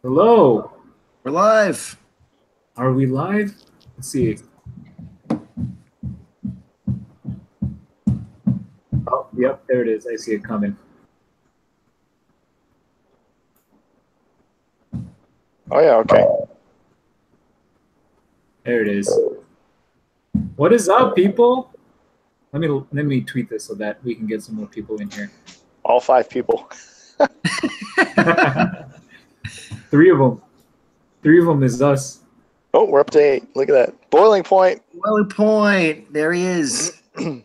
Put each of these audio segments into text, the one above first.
Hello. We're live. Are we live? Let's see. Oh, yep, there it is. I see it coming. Oh yeah, okay. There it is. What is up, people? Let me tweet this so that we can get some more people in here. All 5 people. Three of them. 3 of them is us. Oh, we're up to 8. Look at that. Boiling point. Boiling point. There he is. Freaking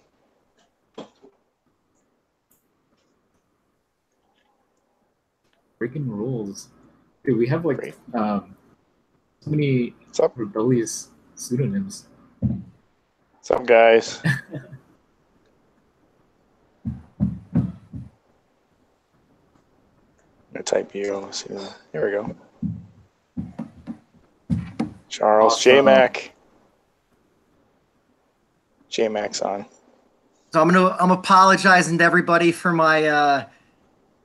rules. Dude, we have like so many rebellious pseudonyms. What's up, guys? I type you. Let's see that. Here we go. Charles, Awesome. J-Mac. J-Mac's on. So I'm apologizing to everybody for my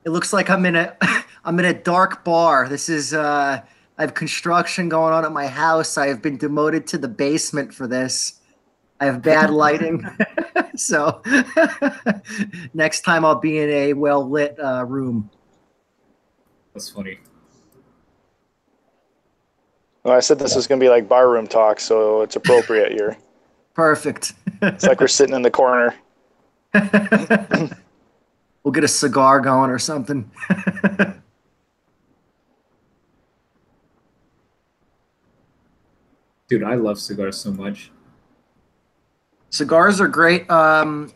it looks like I'm in a dark bar. This is I have construction going on at my house. I have been demoted to the basement for this. I have bad lighting. So next time I'll be in a well-lit room. That's funny. Well, I said this is going to be like barroom talk, so it's appropriate here. Perfect. It's like we're sitting in the corner. We'll get a cigar going or something. Dude, I love cigars so much. Cigars are great. A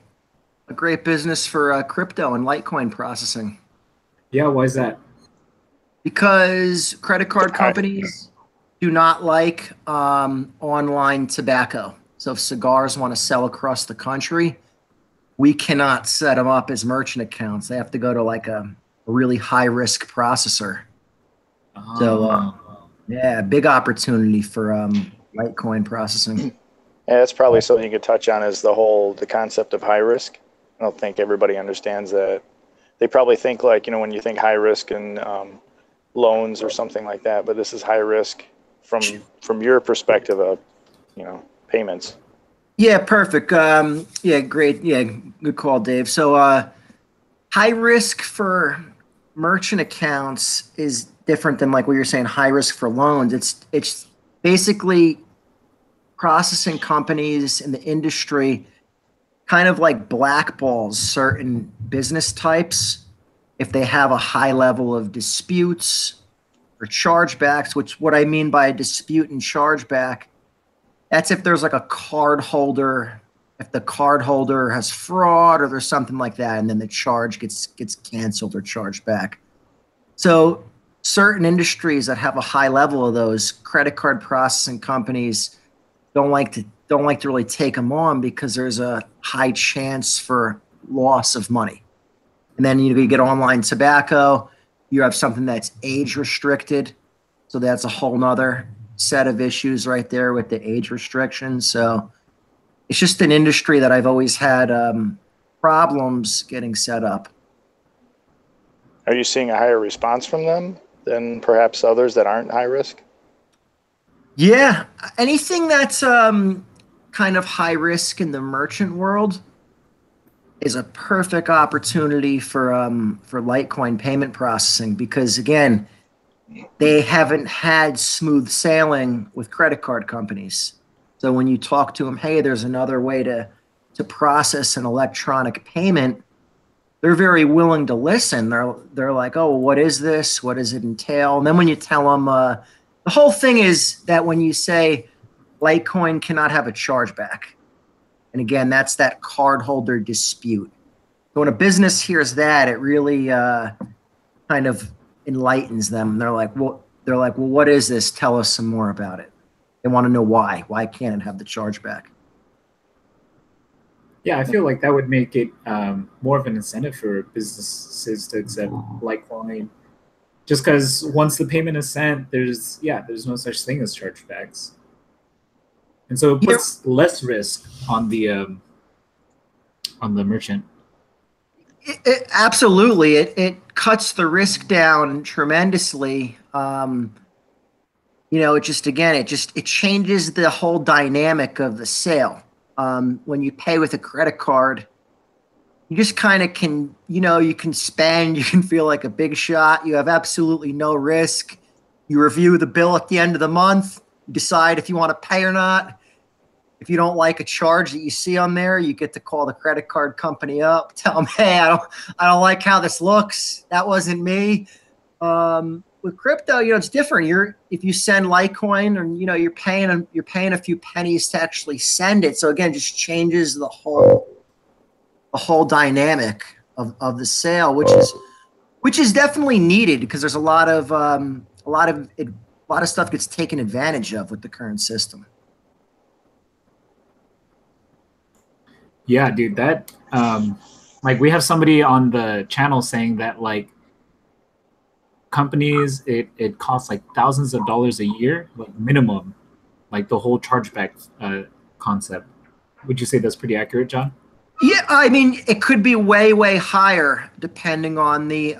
great business for crypto and Litecoin processing. Yeah, why is that? Because credit card companies do not like online tobacco. So if cigars want to sell across the country, we cannot set them up as merchant accounts. They have to go to like a really high-risk processor. So, yeah, big opportunity for Litecoin processing. Yeah, that's probably something you could touch on is the concept of high risk. I don't think everybody understands that. They probably think like, when you think high risk and loans or something like that, but this is high risk from your perspective of, payments. Yeah, perfect. Yeah, great. Yeah, good call, Dave. So high risk for merchant accounts is different than like what you're saying, high risk for loans. It's basically processing companies in the industry kind of like blackballs certain business types if they have a high level of disputes or chargebacks, which what I mean by a dispute and chargeback, that's if there's like a card holder, if the card holder has fraud or there's something like that, and then the charge gets canceled or charged back. So certain industries that have a high level of those, credit card processing companies don't like to really take them on because there's a high chance for loss of money. And then you get online tobacco, you have something that's age restricted. So that's a whole nother set of issues right there with the age restrictions. So it's just an industry that I've always had problems getting set up. Are you seeing a higher response from them than perhaps others that aren't high risk? Yeah, anything that's kind of high risk in the merchant world is a perfect opportunity for Litecoin payment processing because, again, they haven't had smooth sailing with credit card companies. So when you talk to them, hey, there's another way to process an electronic payment, they're very willing to listen. They're like, oh, what is this? What does it entail? And then when you tell them, the whole thing is that when you say Litecoin cannot have a chargeback, and again, that's that cardholder dispute. So when a business hears that, it really kind of enlightens them. They're like, well, what is this? Tell us some more about it. They want to know why. Why can't it have the chargeback? Yeah, I feel like that would make it more of an incentive for businesses to accept Litecoin. Just because once the payment is sent, there's no such thing as chargebacks. And so it puts less risk on the merchant. Absolutely. It cuts the risk down tremendously. It just, again, it changes the whole dynamic of the sale. When you pay with a credit card, you just kind of can, you can spend, you can feel like a big shot. You have absolutely no risk. You review the bill at the end of the month, you decide if you want to pay or not. If you don't like a charge that you see on there, you get to call the credit card company up, tell them, hey, I don't like how this looks. That wasn't me. With crypto, it's different. If you send Litecoin, and you're paying a few pennies to actually send it. So again, just changes the whole dynamic of the sale, which is definitely needed, because there's a lot of stuff gets taken advantage of with the current system. Yeah, dude, that like we have somebody on the channel saying that like companies, it costs like thousands of dollars a year, like minimum, like the whole chargeback concept. Would you say that's pretty accurate, John? Yeah, I mean, it could be way, way higher depending on the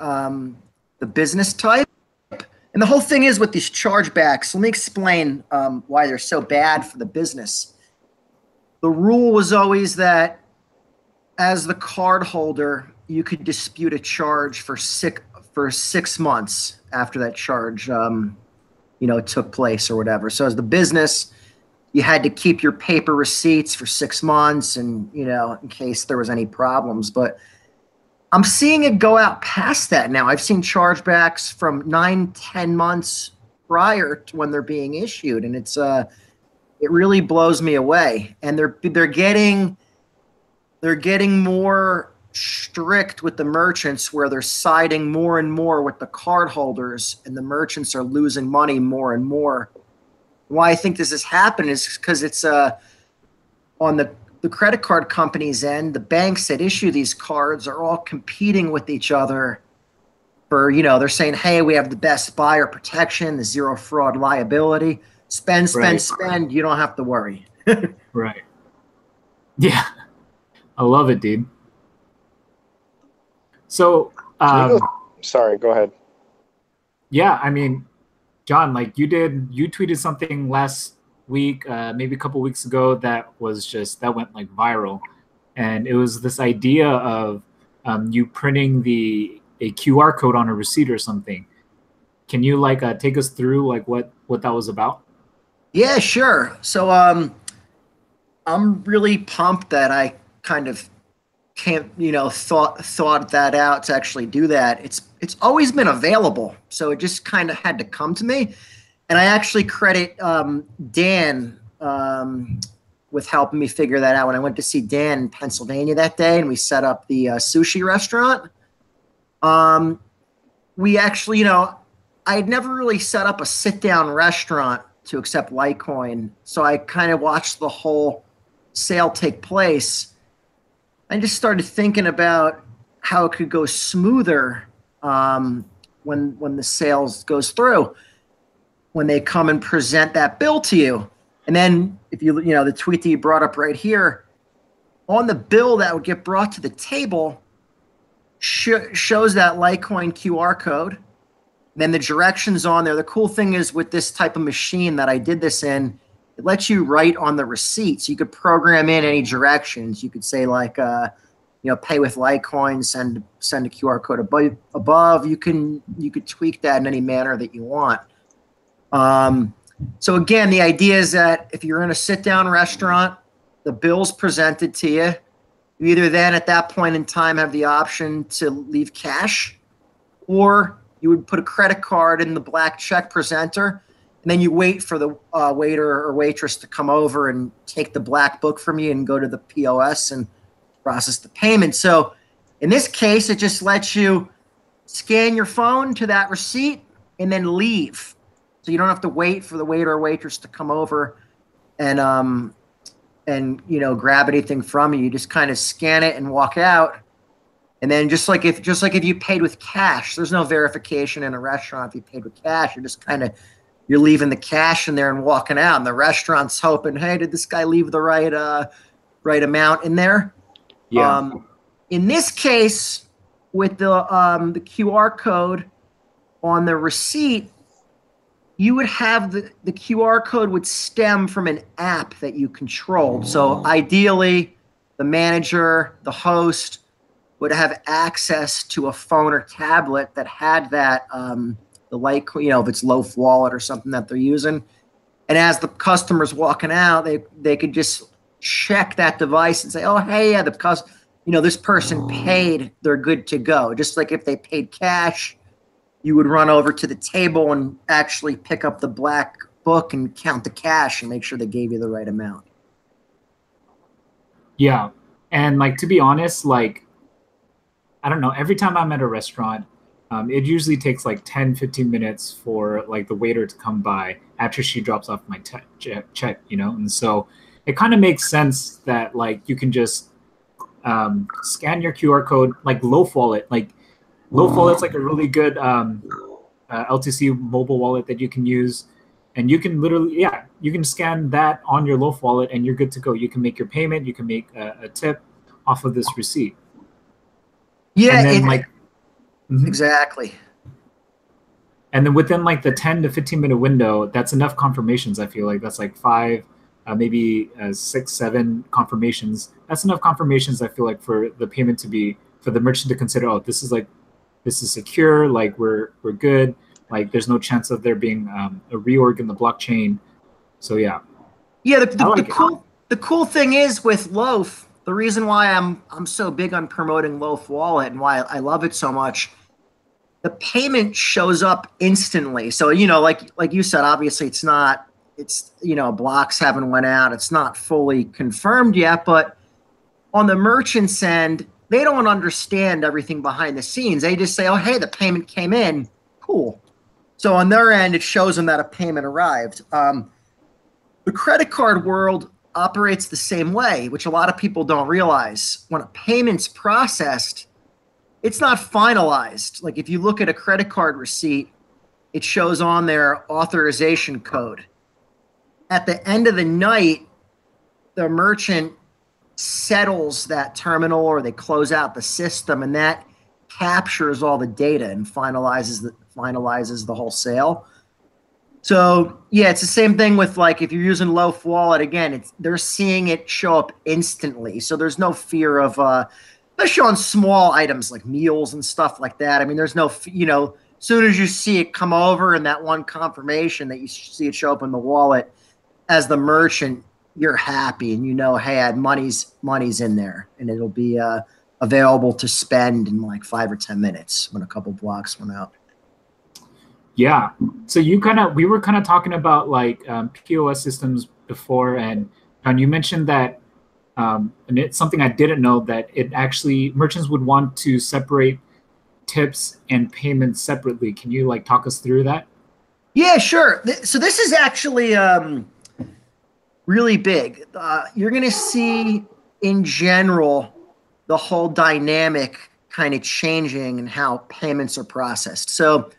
business type. And the whole thing is with these chargebacks, let me explain why they're so bad for the business. The rule was always that as the card holder, you could dispute a charge for 6 months after that charge took place or whatever. So as the business, you had to keep your paper receipts for 6 months, and in case there was any problems. But I'm seeing it go out past that now. I've seen chargebacks from 9-10 months prior to when they're being issued, and it really blows me away. And they're getting more strict with the merchants, where they're siding more and more with the card holders, and the merchants are losing money more and more. Why I think this has happened is because it's on the credit card company's end, the banks that issue these cards are all competing with each other for, they're saying, hey, we have the best buyer protection, the zero fraud liability. Spend, spend. You don't have to worry. Right. Yeah. I love it, dude. So, sorry, go ahead. Yeah, I mean, John, like you tweeted something last week, maybe a couple weeks ago, that went like viral. And it was this idea of you printing a QR code on a receipt or something. Can you take us through like what that was about? Yeah, sure. So I'm really pumped that I kind of thought that out to actually do that. It's always been available, so it just kind of had to come to me. And I actually credit Dan with helping me figure that out. When I went to see Dan in Pennsylvania that day, and we set up the sushi restaurant, we actually, I had never really set up a sit-down restaurant to accept Litecoin, so I kind of watched the whole sale take place. I just started thinking about how it could go smoother when the sales goes through, when they come and present that bill to you. And then if the tweet that you brought up right here, on the bill that would get brought to the table shows that Litecoin QR code. And then the directions on there. The cool thing is with this type of machine that I did this in, it lets you write on the receipt. So you could program in any directions. You could say pay with Litecoin, send a QR code above. You could tweak that in any manner that you want. So again, the idea is that if you're in a sit-down restaurant, the bill's presented to you. You either then at that point in time have the option to leave cash, or you would put a credit card in the black check presenter, and then you wait for the waiter or waitress to come over and take the black book from you and go to the POS and process the payment. So in this case, it just lets you scan your phone to that receipt and then leave. So you don't have to wait for the waiter or waitress to come over and grab anything from you. You just kind of scan it and walk out. And then just like if you paid with cash, there's no verification in a restaurant. If you paid with cash, you're leaving the cash in there and walking out, and the restaurant's hoping, hey, did this guy leave the right amount in there? Yeah. In this case, with the QR code on the receipt, you would have the QR code would stem from an app that you controlled. So ideally, the manager, the host would have access to a phone or tablet that had that, the Litecoin, you know, if it's Loaf Wallet or something that they're using. And as the customer's walking out, they could just check that device and say, oh, hey, yeah, you know, this person paid, they're good to go. Just like if they paid cash, you would run over to the table and actually pick up the black book and count the cash and make sure they gave you the right amount. Yeah. And like, to be honest, like, I don't know, every time I'm at a restaurant, it usually takes like 10, 15 minutes for like the waiter to come by after she drops off my check, you know? And so it kind of makes sense that like you can just scan your QR code, like Loaf Wallet. Like Loaf Wallet's like a really good LTC mobile wallet that you can use. And you can literally, yeah, you can scan that on your Loaf Wallet and you're good to go. You can make your payment. You can make a tip off of this receipt. Yeah, and then exactly. And then within like the 10 to 15 minute window, that's enough confirmations. I feel like that's like 5, maybe 6, 7 confirmations. That's enough confirmations. I feel like for the payment to be, for the merchant to consider, oh, this is secure. Like we're good. Like there's no chance of there being a reorg in the blockchain. So yeah. Yeah, the cool thing is with Loaf, the reason why I'm so big on promoting Loaf Wallet and why I love it so much, the payment shows up instantly. So, you know, like you said, obviously it's, you know, blocks haven't went out. It's not fully confirmed yet, but on the merchant's end, they don't understand everything behind the scenes. They just say, oh, hey, the payment came in. Cool. So on their end, it shows them that a payment arrived. The credit card world operates the same way, which a lot of people don't realize. When a payment's processed, it's not finalized. Like if you look at a credit card receipt, it shows on their authorization code. At the end of the night, the merchant settles that terminal or they close out the system, and that captures all the data and finalizes the whole sale. So yeah, it's the same thing with like if you're using Loaf Wallet, again, they're seeing it show up instantly. So there's no fear of especially on small items like meals and stuff like that. I mean, there's no, you know, as soon as you see it come over and that one confirmation that you see it show up in the wallet, as the merchant, you're happy and you know, hey, money's in there and it'll be available to spend in like 5 or 10 minutes when a couple blocks went out. Yeah. So we were kind of talking about like POS systems before, and you mentioned that, and it's something I didn't know, that it actually, merchants would want to separate tips and payments separately. Can you like talk us through that? Yeah, sure. So this is actually really big. You're going to see in general the whole dynamic kind of changing and how payments are processed. So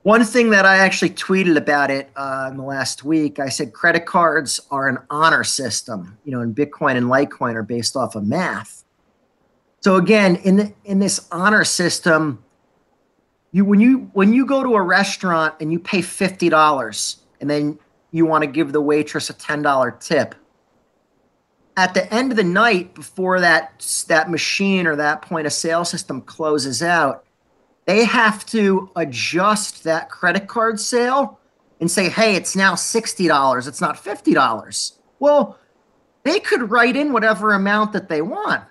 one thing that I actually tweeted about it in the last week, I said credit cards are an honor system, you know, and Bitcoin and Litecoin are based off of math. So again, in this honor system, when you go to a restaurant and you pay $50 and then you want to give the waitress a $10 tip, at the end of the night, before that machine or that point of sale system closes out, they have to adjust that credit card sale and say, hey, it's now $60. It's not $50. Well, they could write in whatever amount that they want.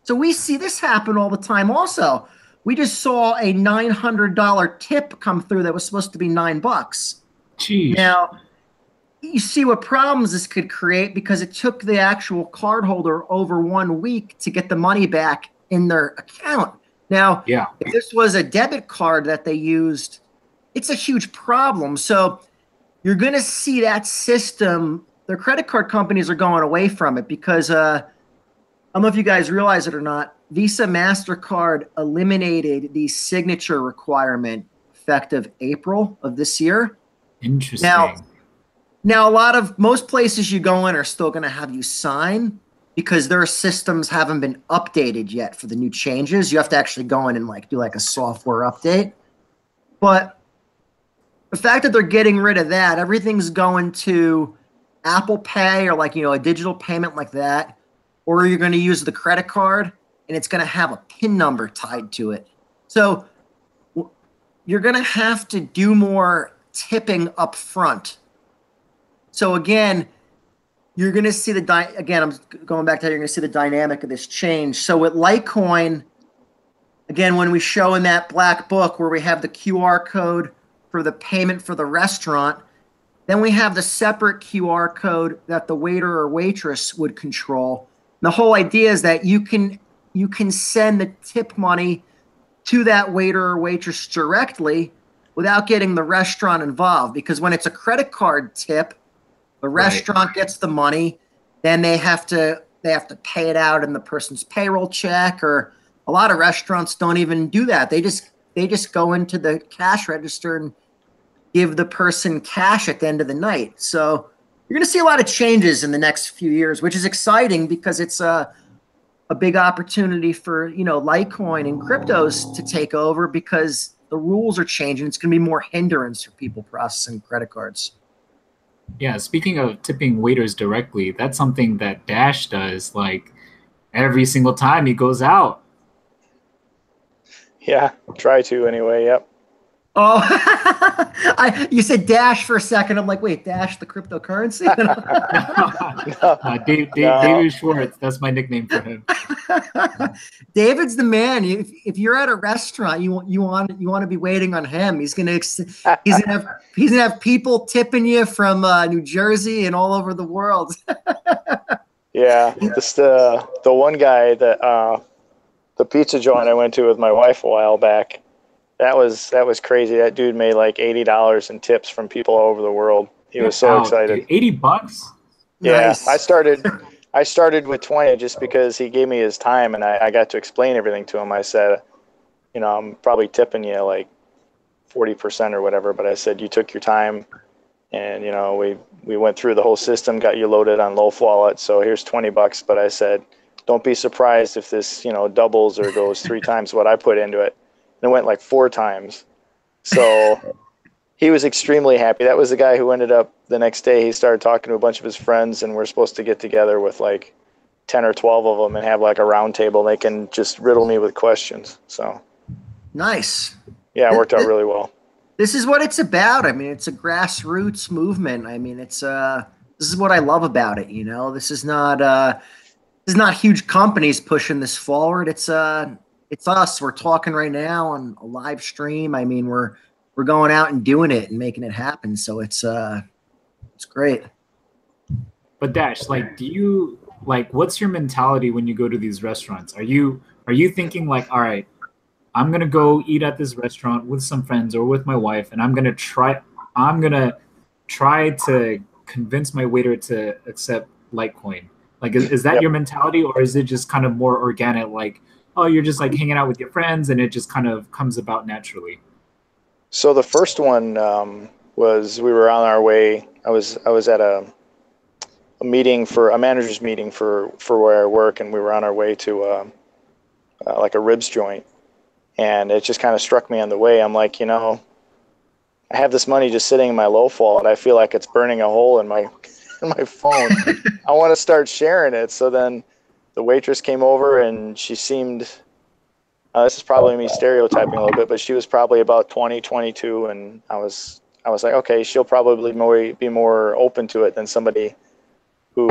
So we see this happen all the time also. We just saw a $900 tip come through that was supposed to be $9. Jeez. Now, you see what problems this could create because it took the actual cardholder over 1 week to get the money back in their account. Now, yeah, if this was a debit card that they used, it's a huge problem. So you're going to see that system, the credit card companies are going away from it because I don't know if you guys realize it or not, Visa, MasterCard eliminated the signature requirement effective April of this year. Interesting. Now most places you go in are still going to have you sign, because their systems haven't been updated yet for the new changes. You have to actually go in and like do like a software update. But the fact that they're getting rid of that, everything's going to Apple Pay or like, a digital payment like that, or you're going to use the credit card and it's going to have a PIN number tied to it. So you're going to have to do more tipping up front. So again, you're going to see again, I'm going back to that, you're going to see the dynamic of this change. So with Litecoin, again, when we show in that black book where we have the QR code for the payment for the restaurant, then we have the separate QR code that the waiter or waitress would control. And the whole idea is that you can send the tip money to that waiter or waitress directly without getting the restaurant involved. Because when it's a credit card tip, the restaurant gets the money, then they have to pay it out in the person's payroll check, or a lot of restaurants don't even do that. They just go into the cash register and give the person cash at the end of the night. So you're going to see a lot of changes in the next few years, which is exciting because it's a big opportunity for, Litecoin and cryptos to take over, because the rules are changing. It's going to be more hindrance for people processing credit cards. Yeah, speaking of tipping waiters directly, that's something that Dash does like every single time he goes out. Yeah, try to anyway. Yep. Oh, you said Dash for a second. I'm like, wait, Dash the cryptocurrency? David Schwartz. That's my nickname for him. David's the man. If you're at a restaurant, you want to be waiting on him. He's gonna have people tipping you from New Jersey and all over the world. Yeah, the one guy that the pizza joint I went to with my wife a while back. That was crazy. That dude made like $80 in tips from people all over the world. He was so excited. Dude, $80? Yeah, Nice. I started with 20 just because he gave me his time and I got to explain everything to him. I said, I'm probably tipping you like 40% or whatever, but I said you took your time, and we went through the whole system, got you loaded on Loaf Wallet. So here's $20. But I said, don't be surprised if this doubles or goes 3 times what I put into it. And it went like 4 times. So he was extremely happy. That was the guy who ended up the next day. He started talking to a bunch of his friends, and we're supposed to get together with like 10 or 12 of them and have like a round table. They can just riddle me with questions. So nice. Yeah, it worked out really well. This is what it's about. I mean, it's a grassroots movement. I mean, this is what I love about it. This is not huge companies pushing this forward. It's us. We're talking right now on a live stream. I mean, we're going out and doing it and making it happen. So it's great. But Dash, what's your mentality when you go to these restaurants? Are you thinking like, all right, I'm gonna go eat at this restaurant with some friends or with my wife, and I'm gonna try to convince my waiter to accept Litecoin? Like, is that your mentality, or is it just kind of more organic? Like, oh, you're just like hanging out with your friends, and it just kind of comes about naturally. So the first one was we were on our way. I was at a manager's meeting for where I work, and we were on our way to like a ribs joint, and it just kind of struck me on the way. I'm like, I have this money just sitting in my Loaf Wallet. I feel like it's burning a hole in my phone. I want to start sharing it. So then the waitress came over, and she seemed, this is probably me stereotyping a little bit, but she was probably about 20, 22. And I was like, okay, she'll probably be more open to it than somebody who,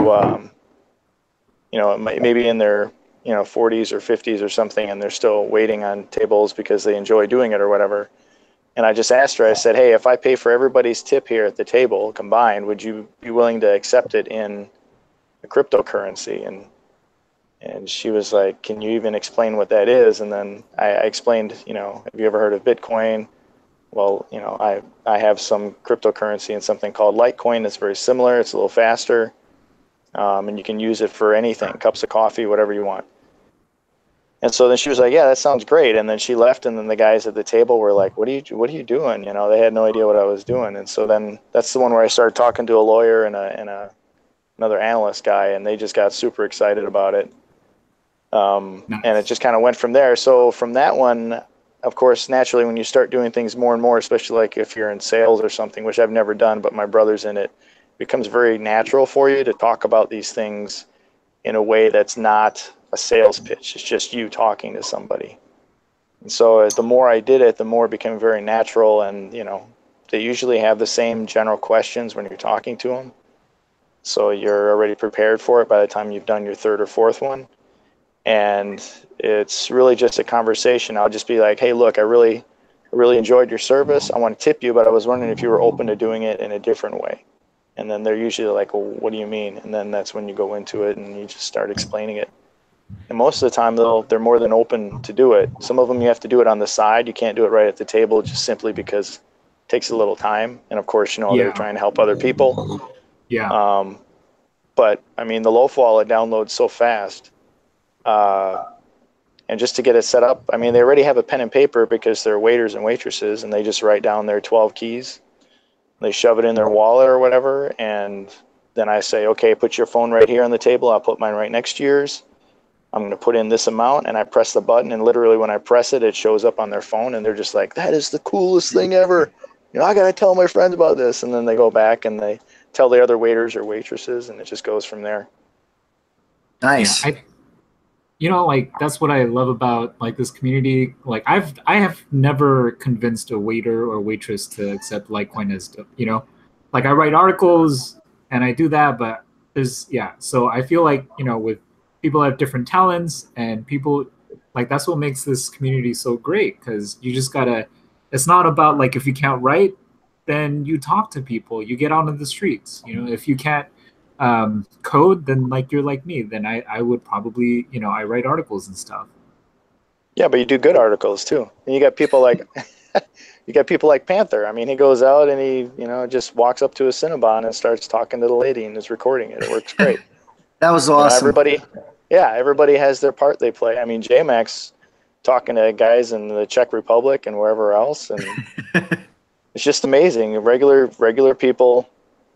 maybe in their, 40s or 50s or something, and they're still waiting on tables because they enjoy doing it or whatever. And I just asked her, I said, hey, if I pay for everybody's tip here at the table combined, would you be willing to accept it in a cryptocurrency? And she was like, can you even explain what that is? And then I explained, have you ever heard of Bitcoin? Well, I have some cryptocurrency and something called Litecoin that's very similar. It's a little faster. And you can use it for anything, cups of coffee, whatever you want. And so then she was like, yeah, that sounds great. And then she left, and then the guys at the table were like, what are you doing? They had no idea what I was doing. And so then that's the one where I started talking to a lawyer and a another analyst guy, and they just got super excited about it. Nice. And it just kind of went from there. So from that one, of course, naturally, when you start doing things more and more, especially like if you're in sales or something, which I've never done, but my brother's in it, it becomes very natural for you to talk about these things in a way that's not a sales pitch. It's just you talking to somebody. And so the more I did it, the more it became very natural. And, you know, they usually have the same general questions when you're talking to them. So you're already prepared for it by the time you've done your third or fourth one. And it's really just a conversation. I'll just be like, hey, look, I really enjoyed your service. I want to tip you, but I was wondering if you were open to doing it in a different way. And then they're usually like, well, what do you mean? And then that's when you go into it and you just start explaining it. And most of the time, they're more than open to do it. Some of them you have to do it on the side. You can't do it right at the table just simply because it takes a little time. And of course, you know, they're trying to help other people. Yeah. But I mean, the loaf wallet downloads so fast. And just to get it set up, I mean, they already have a pen and paper because they're waiters and waitresses, and they just write down their 12 keys. They shove it in their wallet or whatever, and then I say, okay, put your phone right here on the table. I'll put mine right next to yours. I'm going to put in this amount, and I press the button, and literally when I press it, it shows up on their phone, and they're just like, that is the coolest thing ever. You know, I got to tell my friends about this. And then they go back and they tell the other waiters or waitresses, and it just goes from there. Nice. Yeah, you know, like that's what I love about like this community. Like I have never convinced a waiter or waitress to accept Litecoin as, you know, like I write articles and I do that, but so I feel like, you know, with people have different talents and people like that's what makes this community so great, because you just gotta, it's not about like if you can't write, then you talk to people, you get out on the streets. You know, if you can't code, then like you're like me, then I would probably, you know, I write articles and stuff. Yeah, but you do good articles too. And you got people like you got people like Panther. I mean, he goes out and he, you know, just walks up to a Cinnabon and starts talking to the lady and is recording it. It works great. That was awesome. You know, everybody has their part they play. I mean, J-Max talking to guys in the Czech Republic and wherever else, and it's just amazing. Regular people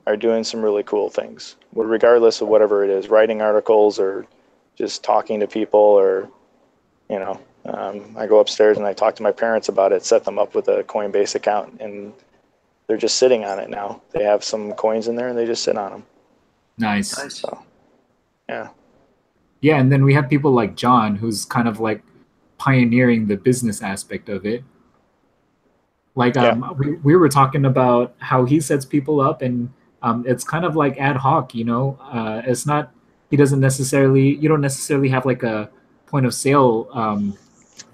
are doing some really cool things, regardless of whatever it is, writing articles or just talking to people, or, you know, I go upstairs and I talk to my parents about it, set them up with a Coinbase account, and they're just sitting on it now. They have some coins in there and they just sit on them. Nice. So, yeah. Yeah, and then we have people like John, who's kind of like pioneering the business aspect of it. Like we were talking about how he sets people up, and it's kind of like ad hoc, you know. It's not, you don't necessarily have like a point of sale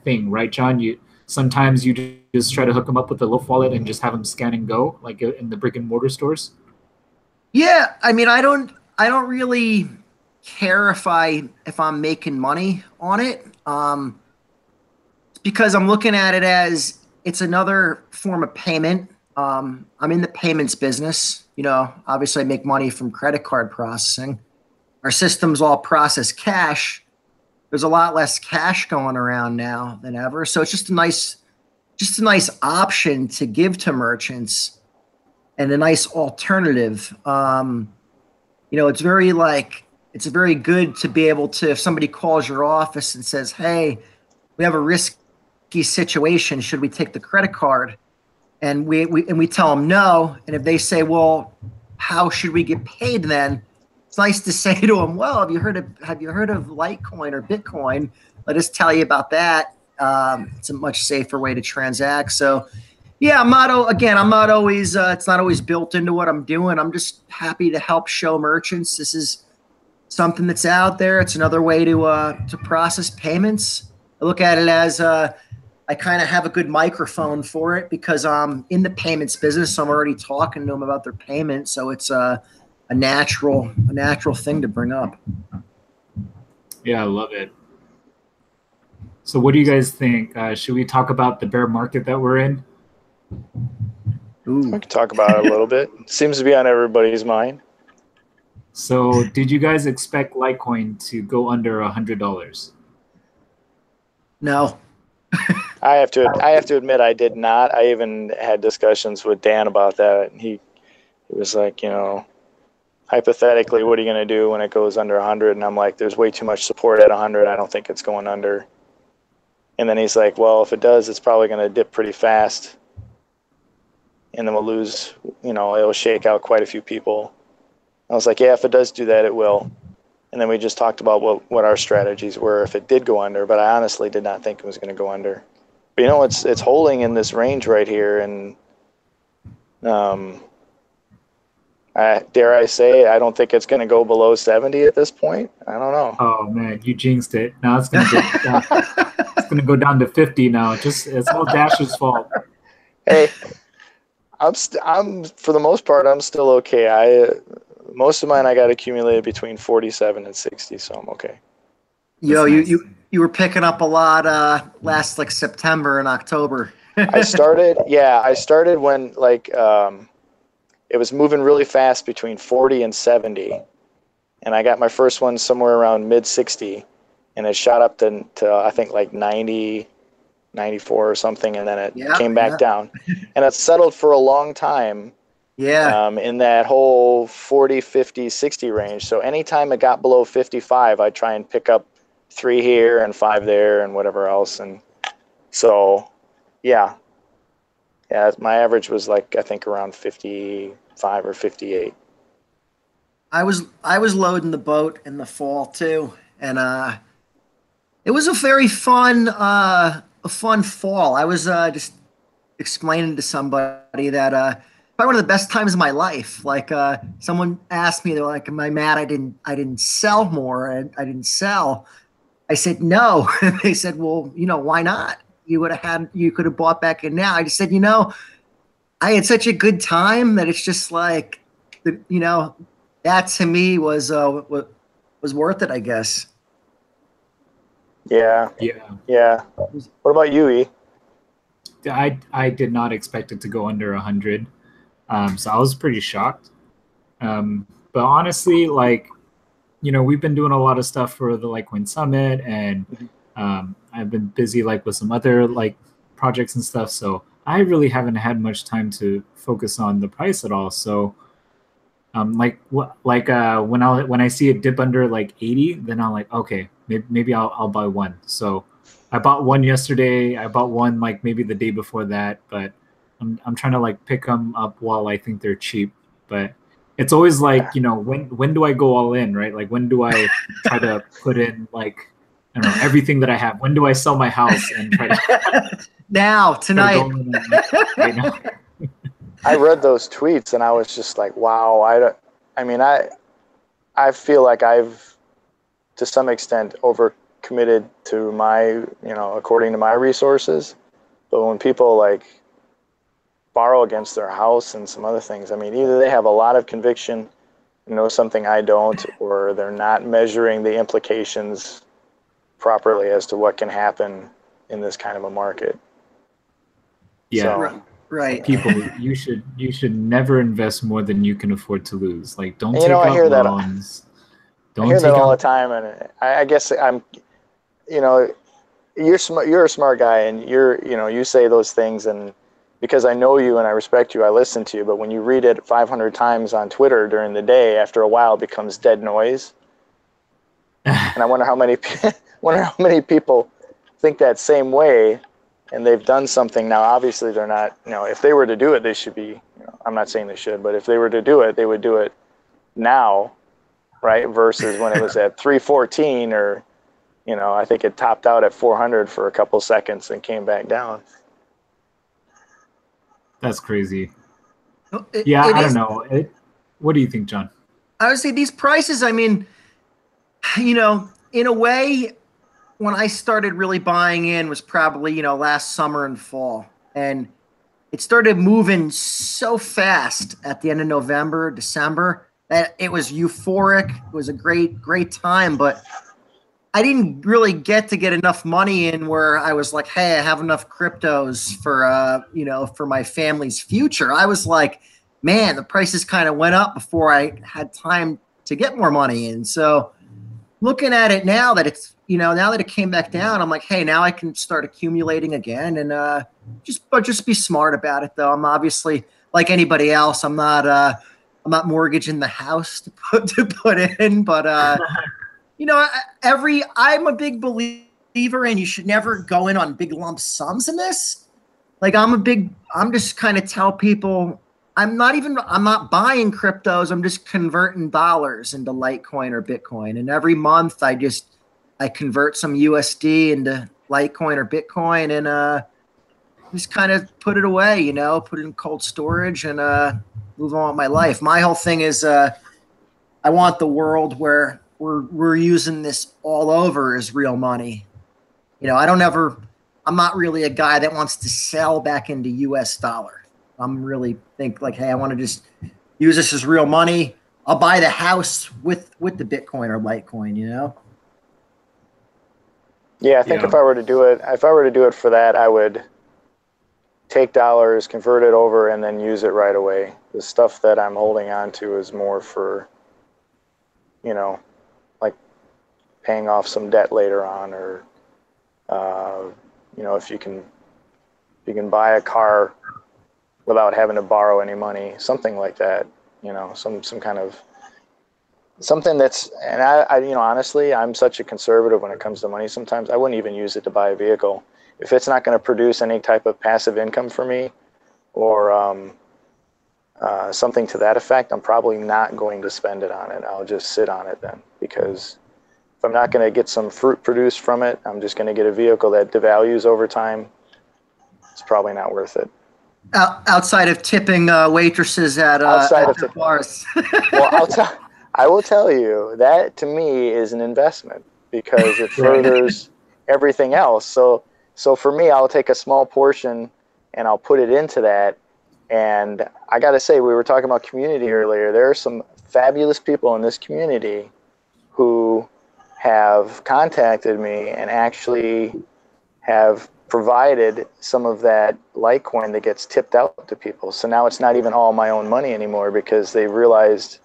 thing, right, John? Sometimes you just try to hook them up with the loaf wallet and just have them scan and go, like in the brick and mortar stores. Yeah, I mean, I don't really care if I'm making money on it, because I'm looking at it as it's another form of payment. I'm in the payments business. You know, obviously I make money from credit card processing. Our systems all process cash. There's a lot less cash going around now than ever. So it's just a nice option to give to merchants and a nice alternative. You know, it's very good to be able to, if somebody calls your office and says, hey, we have a risky situation, should we take the credit card? And we tell them no. And if they say, well, how should we get paid then? It's nice to say to them, well, have you heard of Litecoin or Bitcoin? Let us tell you about that. It's a much safer way to transact. So yeah, I'm not always, it's not always built into what I'm doing. I'm just happy to help show merchants this is something that's out there. It's another way to process payments. I look at it as I kind of have a good microphone for it because I'm in the payments business. So I'm already talking to them about their payment. So it's a natural thing to bring up. Yeah, I love it. So what do you guys think? Should we talk about the bear market that we're in? Ooh. We can talk about it a little bit. Seems to be on everybody's mind. So did you guys expect Litecoin to go under $100? No. I have to admit I did not. I even had discussions with Dan about that. He was like, you know, hypothetically, what are you going to do when it goes under 100? And I'm like, there's way too much support at 100. I don't think it's going under. And then he's like, well, if it does, it's probably going to dip pretty fast. And then we'll lose, it'll shake out quite a few people. I was like, yeah, if it does do that, it will. And then we just talked about what our strategies were if it did go under, but I honestly did not think it was going to go under. But it's holding in this range right here, and dare I say, I don't think it's going to go below 70 at this point. I don't know. Oh man, you jinxed it. Now it's going to go down. It's going to go down to 50 now. It's all Dash's fault. Hey, I'm for the most part, I'm still okay. Most of mine I got accumulated between 47 and 60, so I'm okay. Yo, nice. You were picking up a lot last like September and October. I started when it was moving really fast between 40 and 70, and I got my first one somewhere around mid 60, and it shot up to I think like 90, 94 or something, and then it came back down, and it settled for a long time. Yeah. In that whole 40, 50, 60 range. So anytime it got below 55, I'd try and pick up 3 here and 5 there and whatever else. And so, yeah, my average was like, I think around 55 or 58. I was loading the boat in the fall too. And it was a very fun fall. I was just explaining to somebody that probably one of the best times of my life. Like someone asked me, they're like, "Am I mad I didn't sell more? And I didn't sell." I said no. They said, "Well, why not? You could have bought back in now." I just said, I had such a good time that it's just like, that to me was worth it, I guess. Yeah. What about you, E? I did not expect it to go under 100. So I was pretty shocked. But honestly, we've been doing a lot of stuff for the Litecoin Summit, and I've been busy with some other projects and stuff. So I really haven't had much time to focus on the price at all. So when I see it dip under 80, then I'm like, okay, maybe I'll buy one. So I bought one yesterday. I bought one maybe the day before that, but I'm trying to pick them up while I think they're cheap. But it's always when do I go all in, right? When do I try to put in I don't know, everything that I have? When do I sell my house and try to now tonight? Right now. I read those tweets and I was just like, wow. I feel like I've to some extent overcommitted to my, according to my resources. But when people borrow against their house and some other things, either they have a lot of conviction, know something I don't, or they're not measuring the implications properly as to what can happen in this kind of a market. Yeah. So, right. People, you should never invest more than you can afford to lose. Don't take out loans. I hear that all the time, and I guess you're smart. You're a smart guy, and you say those things, and because I know you and I respect you, I listen to you. But when you read it 500 times on Twitter during the day, after a while, it becomes dead noise. And I wonder how many people think that same way, and they've done something. Now, obviously, they're not. If they were to do it, they should be. I'm not saying they should, but if they were to do it, they would do it now, right? Versus when it was at 314, or I think it topped out at 400 for a couple seconds and came back down. That's crazy. I don't know. What do you think, John? I would say these prices, in a way, when I started really buying in was probably, last summer and fall. And it started moving so fast at the end of November, December, that it was euphoric. It was a great, great time. But I didn't really get enough money in where I was like, hey, I have enough cryptos for, for my family's future. I was like, man, the prices kind of went up before I had time to get more money in. So looking at it now that it's, now that it came back down, I'm like, hey, now I can start accumulating again, and just be smart about it, though. I'm obviously like anybody else. I'm not I'm not mortgaging the house to put in, but you know, I'm a big believer in you should never go in on big lump sums in this. Like I'm just kind of tell people I'm not buying cryptos. I'm just converting dollars into Litecoin or Bitcoin. And every month I convert some USD into Litecoin or Bitcoin and just kind of put it away, you know, put it in cold storage and move on with my life. My whole thing is I want the world where we're using this all over as real money. You know, I'm not really a guy that wants to sell back into US dollar. I'm really think like, hey, I want to just use this as real money. I'll buy the house with the Bitcoin or Litecoin, you know? Yeah, I think if I were to do it for that, I would take dollars, convert it over, and then use it right away. The stuff that I'm holding on to is more for, you know, like paying off some debt later on, or you know, if you can buy a car without having to borrow any money, something like that. You know, some kind of something that's, and I you know, honestly, I'm such a conservative when it comes to money. Sometimes I wouldn't even use it to buy a vehicle if it's not going to produce any type of passive income for me, or something to that effect. I'm probably not going to spend it on it. I'll just sit on it then, because if I'm not going to get some fruit produced from it, I'm just going to get a vehicle that devalues over time. It's probably not worth it. Outside of tipping waitresses at bars. Well, I will tell you that to me is an investment, because it furthers everything else. So for me, I'll take a small portion and I'll put it into that. And I got to say, we were talking about community earlier. There are some fabulous people in this community who have contacted me and actually have provided some of that Litecoin that gets tipped out to people. So now it's not even all my own money anymore, because they realized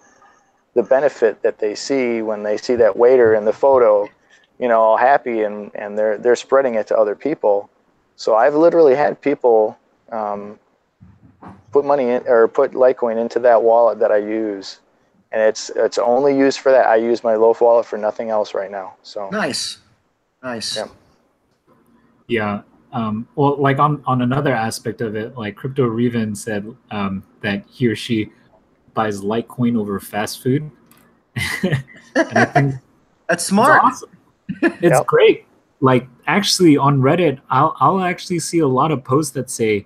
the benefit that they see when they see that waiter in the photo, you know, all happy, and they're spreading it to other people. So I've literally had people put money in, or put Litecoin into that wallet that I use, and it's only used for that. I use my Loaf wallet for nothing else right now. So nice. Yeah. Well, like on another aspect of it, like Crypto Reven said that he or she buys Litecoin over fast food. And I think that's smart. It's awesome. It's great. Like, actually on Reddit, I'll actually see a lot of posts that say,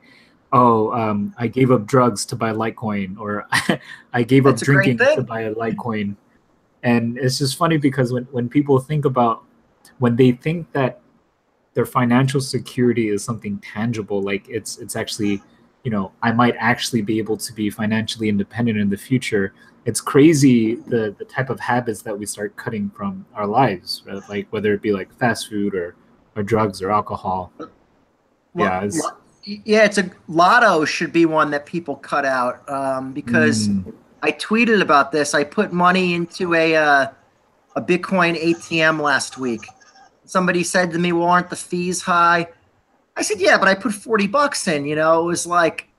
oh, I gave up drugs to buy Litecoin, or I gave up drinking to buy a Litecoin. And it's just funny, because when people think about, when they think that their financial security is something tangible, like it's actually, you know, I might actually be able to be financially independent in the future. It's crazy the type of habits that we start cutting from our lives, right? Like whether it be like fast food or drugs or alcohol. It's a lotto should be one that people cut out, because I tweeted about this. I put money into a Bitcoin ATM last week. Somebody said to me, well, aren't the fees high? I said, yeah, but I put $40 in, you know. It was like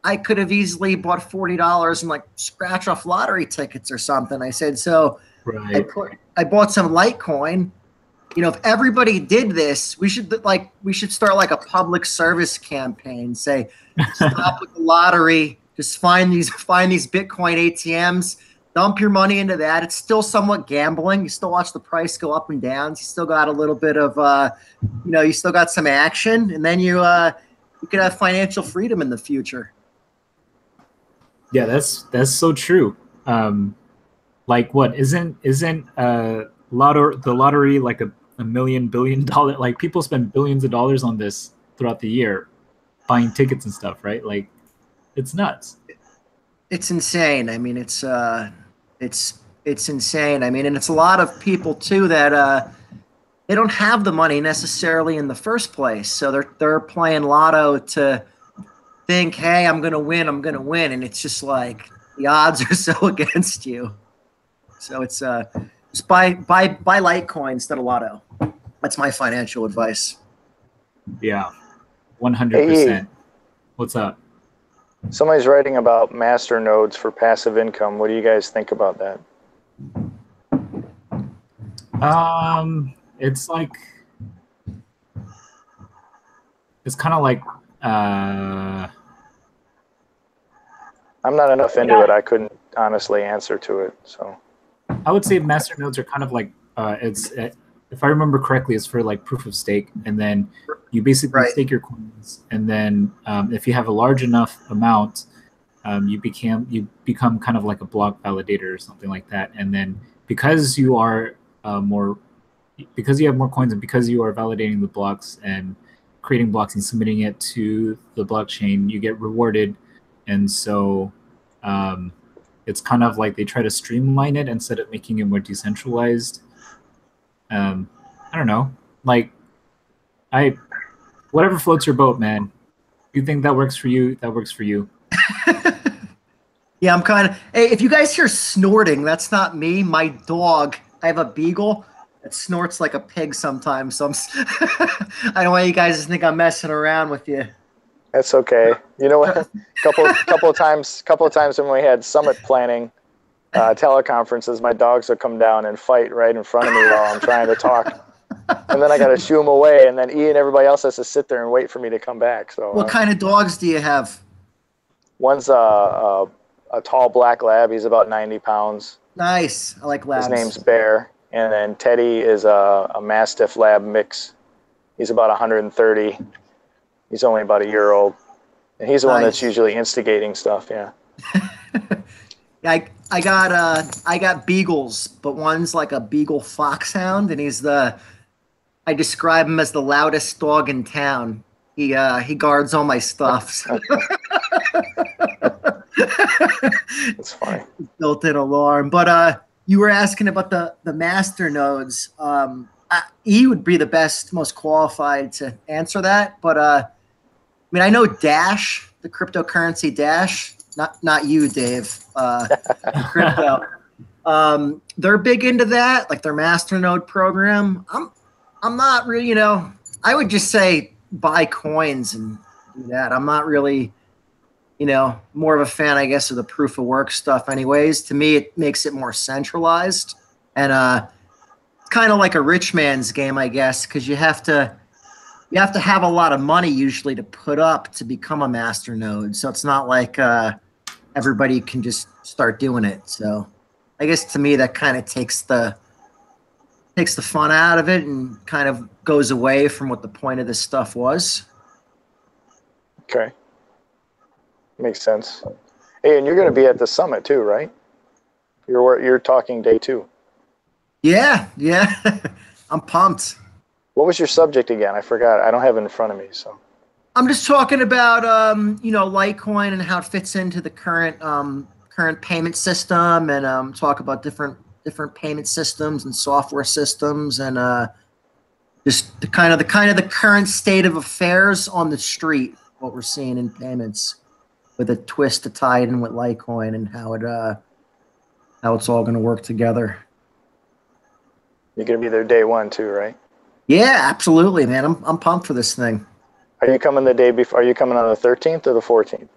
I could have easily bought $40 and like scratch off lottery tickets or something. I said, so I bought some Litecoin. You know, if everybody did this, we should start like a public service campaign. Say, stop with the lottery. Just find these Bitcoin ATMs. Dump your money into that. It's still somewhat gambling. You still watch the price go up and down. You still got a little bit of, you know, you still got some action, and then you could have financial freedom in the future. Yeah, that's so true. Like, what isn't the lottery like a $1 billion? Like, people spend billions of dollars on this throughout the year, buying tickets and stuff, right? Like, it's nuts. It's insane. I mean, it's insane. I mean, and it's a lot of people too that they don't have the money necessarily in the first place, so they're playing lotto to think, hey, I'm gonna win, and it's just like the odds are so against you. So it's just buy Litecoin instead of lotto. That's my financial advice. Yeah, 100%. What's up? Somebody's writing about master nodes for passive income. What do you guys think about that? It's like, it's kind of like, I'm not enough into it. I couldn't honestly answer to it. So I would say master nodes are kind of like, if I remember correctly, it's for like proof of stake, and then you basically stake your coins, and then if you have a large enough amount, you become kind of like a block validator or something like that, and then because you are because you have more coins, and because you are validating the blocks and creating blocks and submitting it to the blockchain, you get rewarded, and so it's kind of like they try to streamline it instead of making it more decentralized. I don't know, like whatever floats your boat, man. You think that works for you, that works for you. Yeah, I'm kind of. Hey, if you guys hear snorting, that's not me. My dog. I have a beagle that snorts like a pig sometimes. So I don't want you guys to think I'm messing around with you. That's okay. You know what? couple of times when we had summit planning teleconferences, my dogs would come down and fight right in front of me while I'm trying to talk. And then I got to shoo them away, and then Ian and everybody else has to sit there and wait for me to come back. So, what kind of dogs do you have? One's a tall black lab. He's about 90 pounds. Nice. I like labs. His name's Bear. And then Teddy is a Mastiff lab mix. He's about 130. He's only about a year old. And he's the one that's usually instigating stuff. Yeah. I got beagles, but one's like a beagle foxhound, and I describe him as the loudest dog in town. He guards all my stuff. So. That's funny. Built-in alarm. But you were asking about the master nodes. He would be the most qualified to answer that. But I mean, I know Dash, the cryptocurrency Dash. Not you, Dave. Crypto. They're big into that, like their masternode program. I'm not really, I would just say buy coins and do that. I'm not really, more of a fan, I guess, of the proof of work stuff. Anyways, to me, it makes it more centralized, and it's kind of like a rich man's game, I guess, because you have to have a lot of money usually to put up to become a masternode. So it's not like everybody can just start doing it. So I guess to me that kind of takes the fun out of it and kind of goes away from what the point of this stuff was. Okay. Makes sense. Hey, and you're going to be at the summit too, right? You're talking day 2. Yeah. I'm pumped. What was your subject again? I forgot. I don't have it in front of me. So I'm just talking about Litecoin and how it fits into the current payment system, and talk about different payment systems and software systems, and just the kind of the current state of affairs on the street, what we're seeing in payments, with a twist to tie it in with Litecoin and how it's all going to work together. You're going to be there day 1 too, right? Yeah, absolutely, man. I'm pumped for this thing. Are you coming the day before? Are you coming on the 13th or the 14th?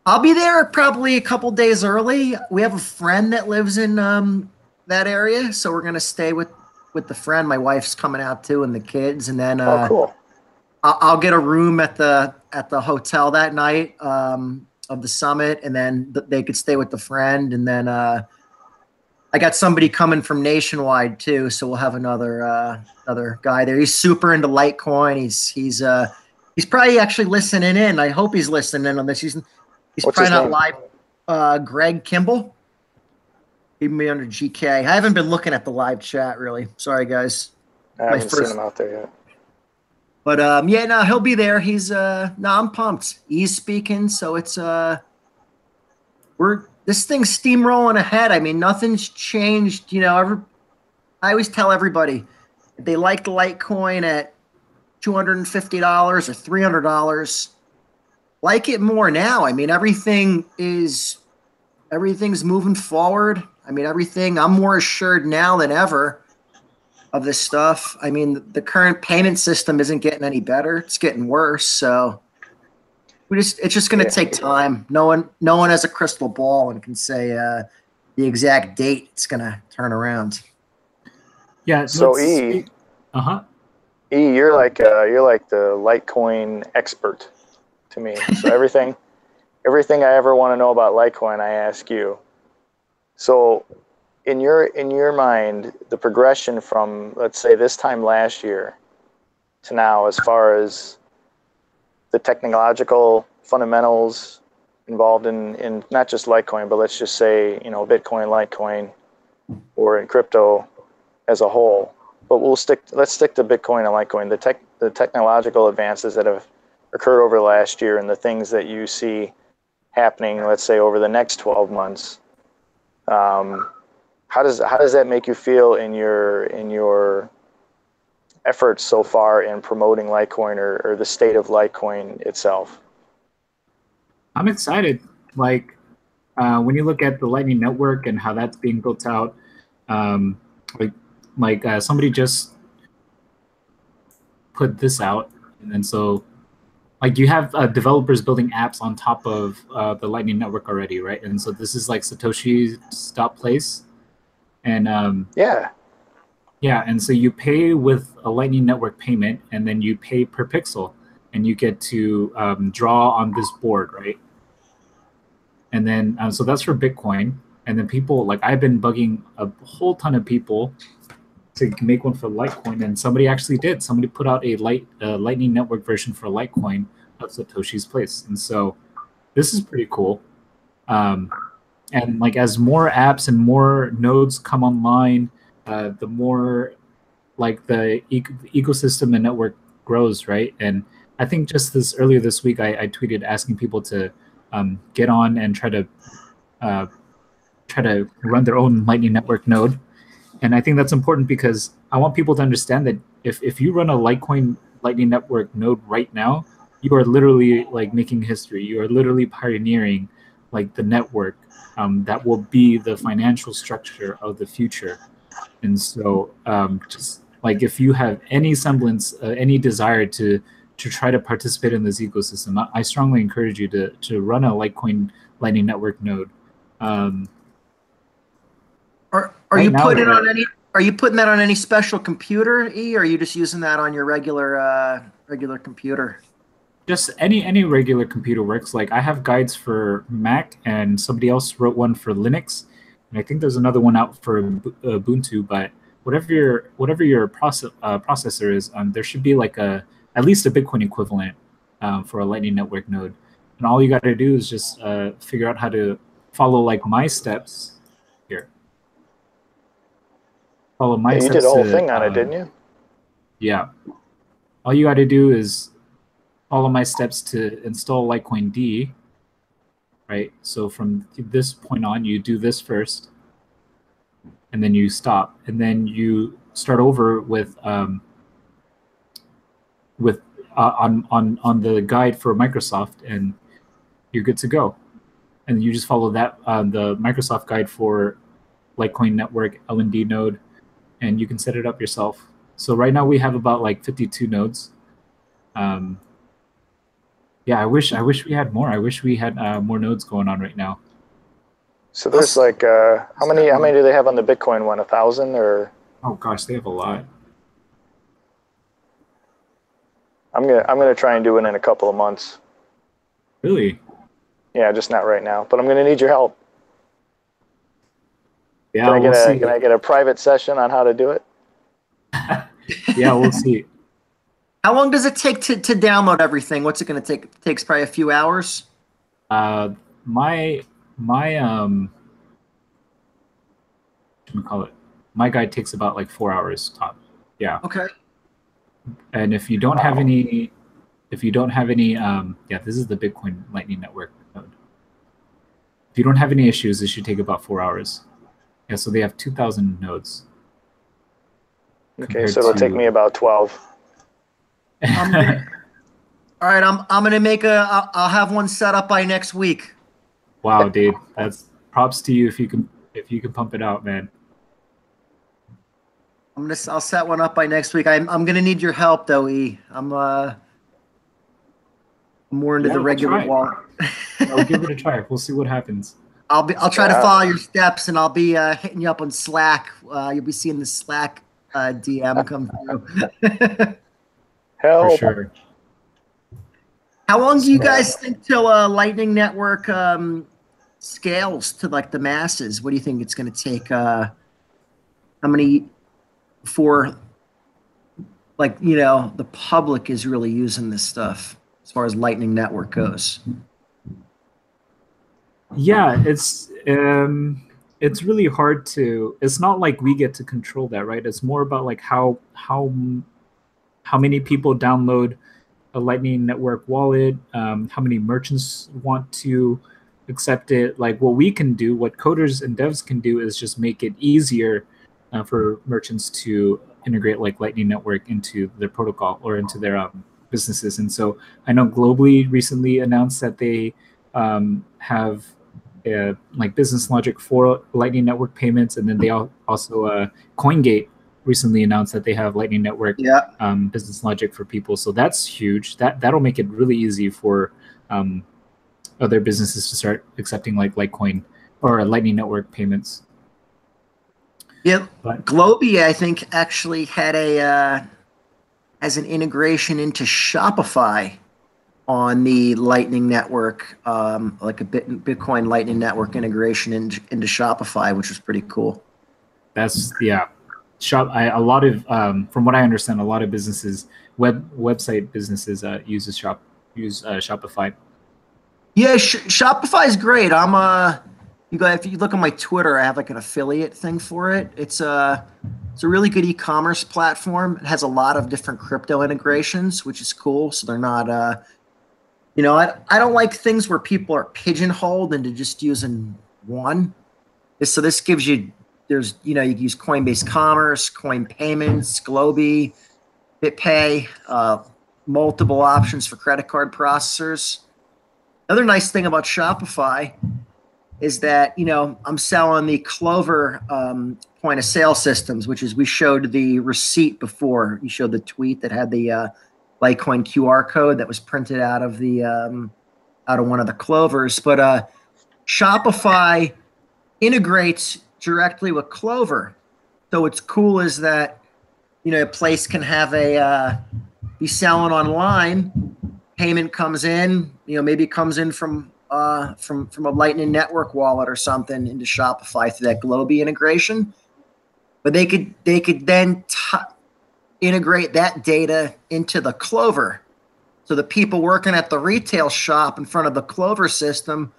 I'll be there probably a couple days early. We have a friend that lives in that area, so we're gonna stay with the friend. My wife's coming out too, and the kids, and then cool. I'll get a room at the hotel that night of the summit, and then they could stay with the friend, and then I got somebody coming from Nationwide too, so we'll have another guy there. He's super into Litecoin. He's probably actually listening in. I hope he's listening in on this. He's probably not live. Greg Kimball. He'd be under GK. I haven't been looking at the live chat really. Sorry, guys. I haven't seen him out there yet. But yeah, no, he'll be there. He's I'm pumped. He's speaking, so it's this thing's steamrolling ahead. I mean, nothing's changed. I always tell everybody, if they like the Litecoin at $250 or $300, like it more now. I mean, everything's moving forward. I mean, I'm more assured now than ever of this stuff. I mean, the current payment system isn't getting any better. It's getting worse. So It's just going to take time. No one has a crystal ball and can say the exact date it's going to turn around. Yeah. So E, you're like the Litecoin expert to me. So everything I ever want to know about Litecoin, I ask you. So in your mind, the progression from, let's say, this time last year to now, as far as the technological fundamentals involved in not just Litecoin, but let's just say, Bitcoin, Litecoin, or in crypto as a whole. But let's stick to Bitcoin and Litecoin. The technological advances that have occurred over the last year and the things that you see happening, let's say, over the next 12 months. How does that make you feel in your efforts so far in promoting Litecoin or the state of Litecoin itself? I'm excited. Like when you look at the Lightning Network and how that's being built out, somebody just put this out, and then so like you have developers building apps on top of the Lightning Network already, right? And so this is like Satoshi's stop place, and yeah, and so you pay with a Lightning Network payment, and then you pay per pixel, and you get to draw on this board, right? And then so that's for Bitcoin, and then people, like, I've been bugging a whole ton of people to make one for Litecoin, and somebody actually did. Somebody put out a Lightning Network version for Litecoin of Satoshi's place, and so this is pretty cool. And like as more apps and more nodes come online, the more like the ecosystem and network grows, right? And I think just earlier this week, I tweeted asking people to get on and try to run their own Lightning Network node. And I think that's important because I want people to understand that if you run a Litecoin Lightning Network node right now, you are literally like making history. You are literally pioneering like the network that will be the financial structure of the future. And so just like if you have any semblance, any desire to try to participate in this ecosystem, I strongly encourage you to run a Litecoin Lightning Network node. Are you putting that on any special computer, E, or are you just using that on your regular computer? Just any regular computer works. Like I have guides for Mac, and somebody else wrote one for Linux, and I think there's another one out for Ubuntu. But whatever your processor is, there should be like at least a Bitcoin equivalent for a Lightning Network node. And all you got to do is just figure out how to follow like my steps here. Follow my steps. You did the whole thing on it, didn't you? Yeah. All you got to do is follow my steps to install Litecoin D, right? So from this point on, you do this first, and then you stop, and then you start over with on the guide for Microsoft, and you're good to go. And you just follow that the Microsoft guide for Litecoin Network LND node, and you can set it up yourself. So right now we have about like 52 nodes. Yeah, I wish we had more. I wish we had more nodes going on right now. So there's like how many do they have on the Bitcoin one? 1,000 or? Oh gosh, they have a lot. I'm gonna try and do it in a couple of months. Really? Yeah, just not right now. But I'm gonna need your help. Yeah, can I get a private session on how to do it? Yeah, we'll see. How long does it take to download everything? What's it going to take? It takes probably a few hours. My guide takes about like 4 hours top. Yeah. Okay. And if you don't have any, yeah, this is the Bitcoin Lightning Network node. If you don't have any issues, it should take about 4 hours. Yeah, so they have 2,000 nodes. Okay, so it'll take me about 12. All right, I'm gonna make I'll have one set up by next week. Wow, dude, that's props to you if you can pump it out, man. I'll set one up by next week. I'm gonna need your help though, E. I'm more into the We'll regular try. wallet. I'll give it a try. We'll see what happens. I'll try to follow your steps, and I'll be hitting you up on Slack. You'll be seeing the Slack DM come through. For Help. sure. How long do you guys think till Lightning Network scales to like the masses? What do you think it's going to take? How many before, like, you know, the public is really using this stuff as far as Lightning Network goes? Yeah, it's really hard to. It's not like we get to control that, right? It's more about like how many people download a Lightning Network wallet, how many merchants want to accept it. Like what we can do, what coders and devs can do is just make it easier for merchants to integrate like Lightning Network into their protocol or into their businesses. And so I know Globally recently announced that they have like business logic for Lightning Network payments, and then they also CoinGate recently announced that they have Lightning Network business logic for people. So that's huge. That'll make it really easy for other businesses to start accepting like Litecoin or Lightning Network payments. Yeah, Globee, I think, actually had has an integration into Shopify on the Lightning Network, like a Bitcoin Lightning Network integration into Shopify, which was pretty cool. That's a lot of from what I understand, a lot of businesses, website businesses use Shopify. Yeah, Shopify is great. If you look on my Twitter, I have like an affiliate thing for it. It's a really good e-commerce platform. It has a lot of different crypto integrations, which is cool. So they're not, I don't like things where people are pigeonholed into just using one. So this gives you, you can use Coinbase Commerce, Coin Payments, Globee, BitPay, multiple options for credit card processors. Another nice thing about Shopify is that, I'm selling the Clover point of sale systems, which is, we showed the receipt before. You showed the tweet that had the Litecoin QR code that was printed out of one of the Clovers. But Shopify integrates directly with Clover. So what's cool is that, a place can have be selling online, payment comes in, maybe it comes in from a Lightning Network wallet or something into Shopify through that Globee integration. But they could then integrate that data into the Clover. So the people working at the retail shop in front of the Clover system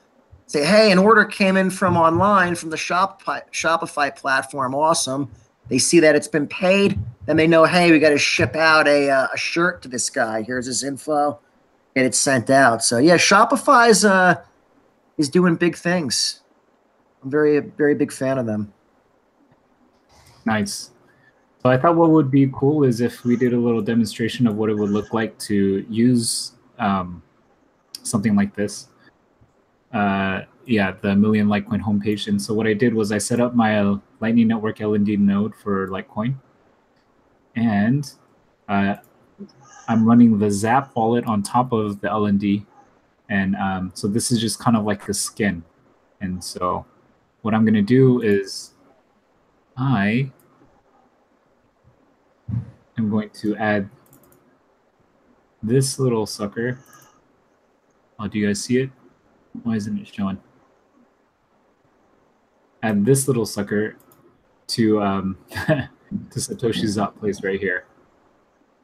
say, hey, an order came in from online from the Shopify platform. Awesome. They see that it's been paid. Then they know, hey, we got to ship out a shirt to this guy. Here's his info. Get it sent out. So yeah, Shopify is doing big things. I'm very, very big fan of them. Nice. So I thought what would be cool is if we did a little demonstration of what it would look like to use something like this. The Million Litecoin homepage. And so what I did was I set up my Lightning Network LND node for Litecoin. And I'm running the Zap wallet on top of the LND. And so this is just kind of like the skin. And so what I'm going to do is I am going to add this little sucker. Oh, do you guys see it? Why isn't it showing? Add this little sucker to to Satoshi's Zap place right here.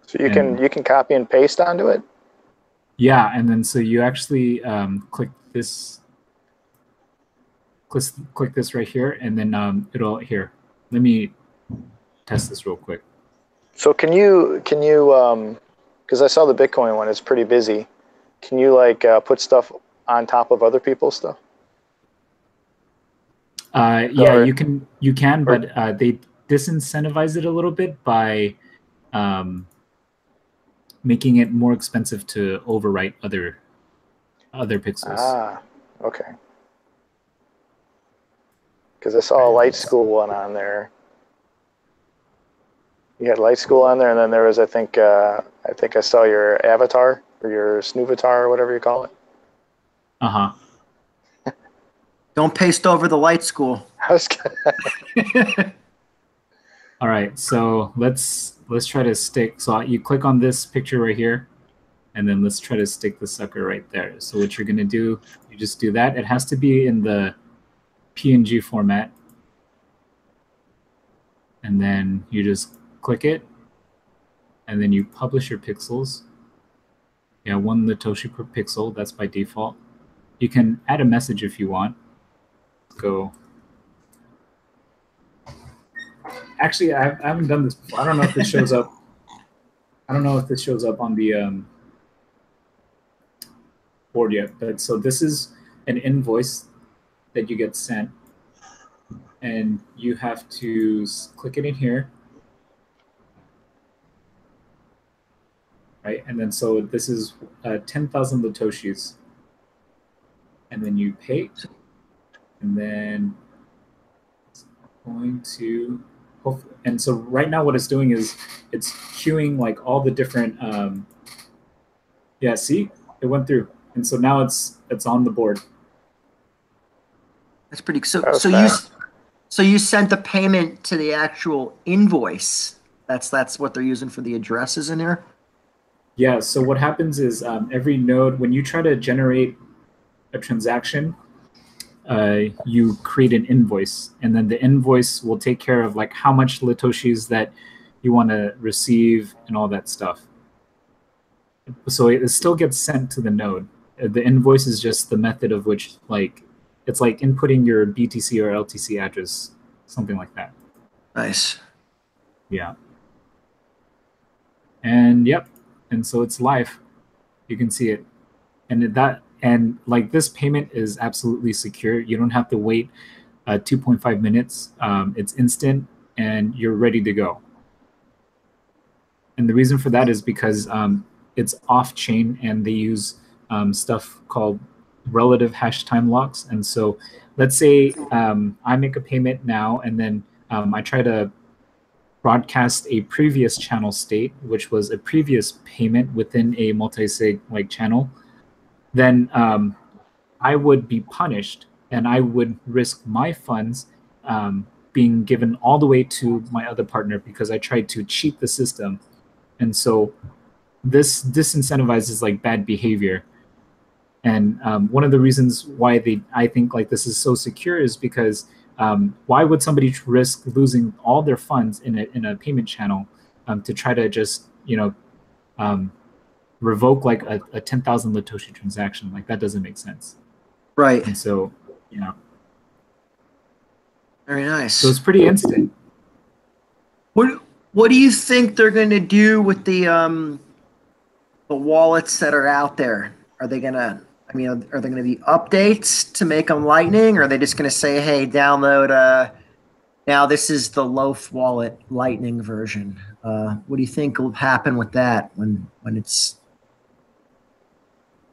So you can copy and paste onto it? Yeah, and then so you actually click this right here, and then it'll here. Let me test this real quick. So can you because I saw the Bitcoin one, it's pretty busy. Can you like put stuff on top of other people's stuff? Yeah, you can, but they disincentivize it a little bit by making it more expensive to overwrite other pixels. Ah, okay. Because I saw a Light School one on there. You had Light School on there, and then there was I think I saw your avatar or your snoovatar or whatever you call it. Uh-huh. Don't paste over the light school. I was gonna, All right, so let's try to stick. So you click on this picture right here, and then let's try to stick the sucker right there. So what you're gonna do, you just do that. It has to be in the PNG format, and then you just click it, and then you publish your pixels. Yeah, 1 Litoshi per pixel. That's by default. You can add a message if you want. Go. Actually, I haven't done this before. I don't know if this shows up. I don't know if this shows up on the board yet. But so this is an invoice that you get sent, and you have to click it in here, right? And then so this is 10,000 Litoshis, and then you pay, and then it's going to. And so right now what it's doing is it's queuing like all the different, yeah, see, it went through. And so now it's on the board. That's pretty. So you sent the payment to the actual invoice. That's what they're using for the addresses in here. Yeah. So what happens is every node, when you try to generate a transaction, you create an invoice, and then the invoice will take care of like how much Litoshis that you want to receive and all that stuff. So it still gets sent to the node. The invoice is just the method of which, like, it's like inputting your BTC or LTC address, something like that. Nice. Yeah. And yep. And so it's live. You can see it. And like this payment is absolutely secure. You don't have to wait 2.5 minutes. It's instant and you're ready to go. And the reason for that is because it's off chain and they use stuff called relative hash time locks. And so let's say I make a payment now and then I try to broadcast a previous channel state, which was a previous payment within a multi-sig like channel. Then I would be punished and I would risk my funds being given all the way to my other partner because I tried to cheat the system. And so this disincentivizes like bad behavior. And one of the reasons why I think like this is so secure is because why would somebody risk losing all their funds in a payment channel to try to just, revoke like a 10,000 Litoshi transaction? Like that doesn't make sense. Right. And so, Very nice. So it's pretty instant. What do you think they're going to do with the wallets that are out there? Are they going to, are there going to be updates to make them Lightning, or are they just going to say, hey, download, now this is the Loaf wallet Lightning version? What do you think will happen with that when it's...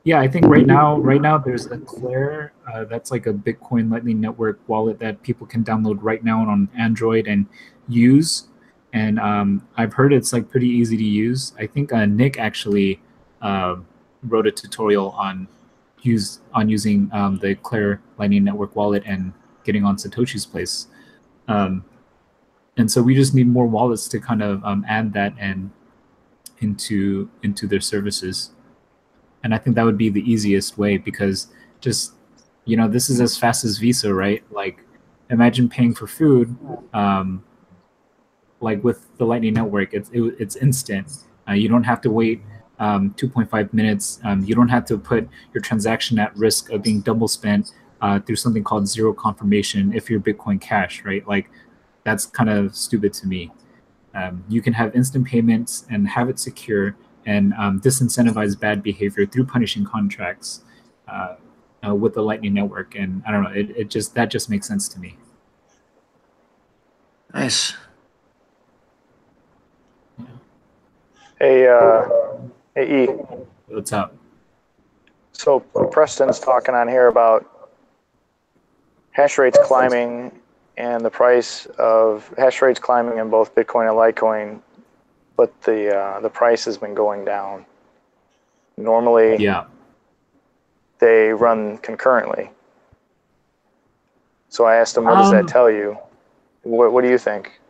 Yeah, I think right now there's a Claire that's like a Bitcoin Lightning Network wallet that people can download right now on Android and use. And I've heard it's like pretty easy to use. I think Nick actually wrote a tutorial on using the Claire Lightning Network wallet and getting on Satoshi's place. And so we just need more wallets to kind of add that and into their services. And I think that would be the easiest way because just, this is as fast as Visa, right? Like imagine paying for food, like with the Lightning Network, it's instant. You don't have to wait 2.5 minutes. You don't have to put your transaction at risk of being double spent through something called zero confirmation if you're Bitcoin Cash, right? Like that's kind of stupid to me. You can have instant payments and have it secure and disincentivize bad behavior through punishing contracts with the Lightning Network. And I don't know, that just makes sense to me. Nice. Hey, E. What's up? So Preston's talking on here about hash rates climbing and the price of hash rates climbing in both Bitcoin and Litecoin, but the price has been going down. Normally, Yeah. they run concurrently. So I asked him, what does that tell you? What do you think?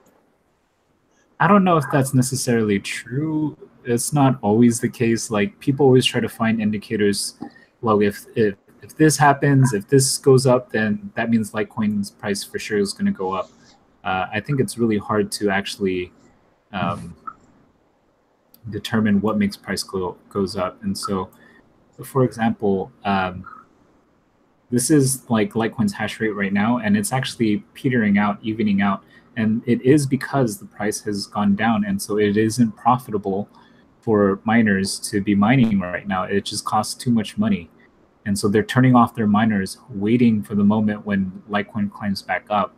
I don't know if that's necessarily true. It's not always the case. Like, people always try to find indicators. Well, if this happens, if this goes up, then that means Litecoin's price for sure is going to go up. I think it's really hard to actually determine what makes price goes up. And so, for example, this is like Litecoin's hash rate right now, and it's actually petering out, evening out. And it is because the price has gone down. And so it isn't profitable for miners to be mining right now. It just costs too much money. And so they're turning off their miners, waiting for the moment when Litecoin climbs back up.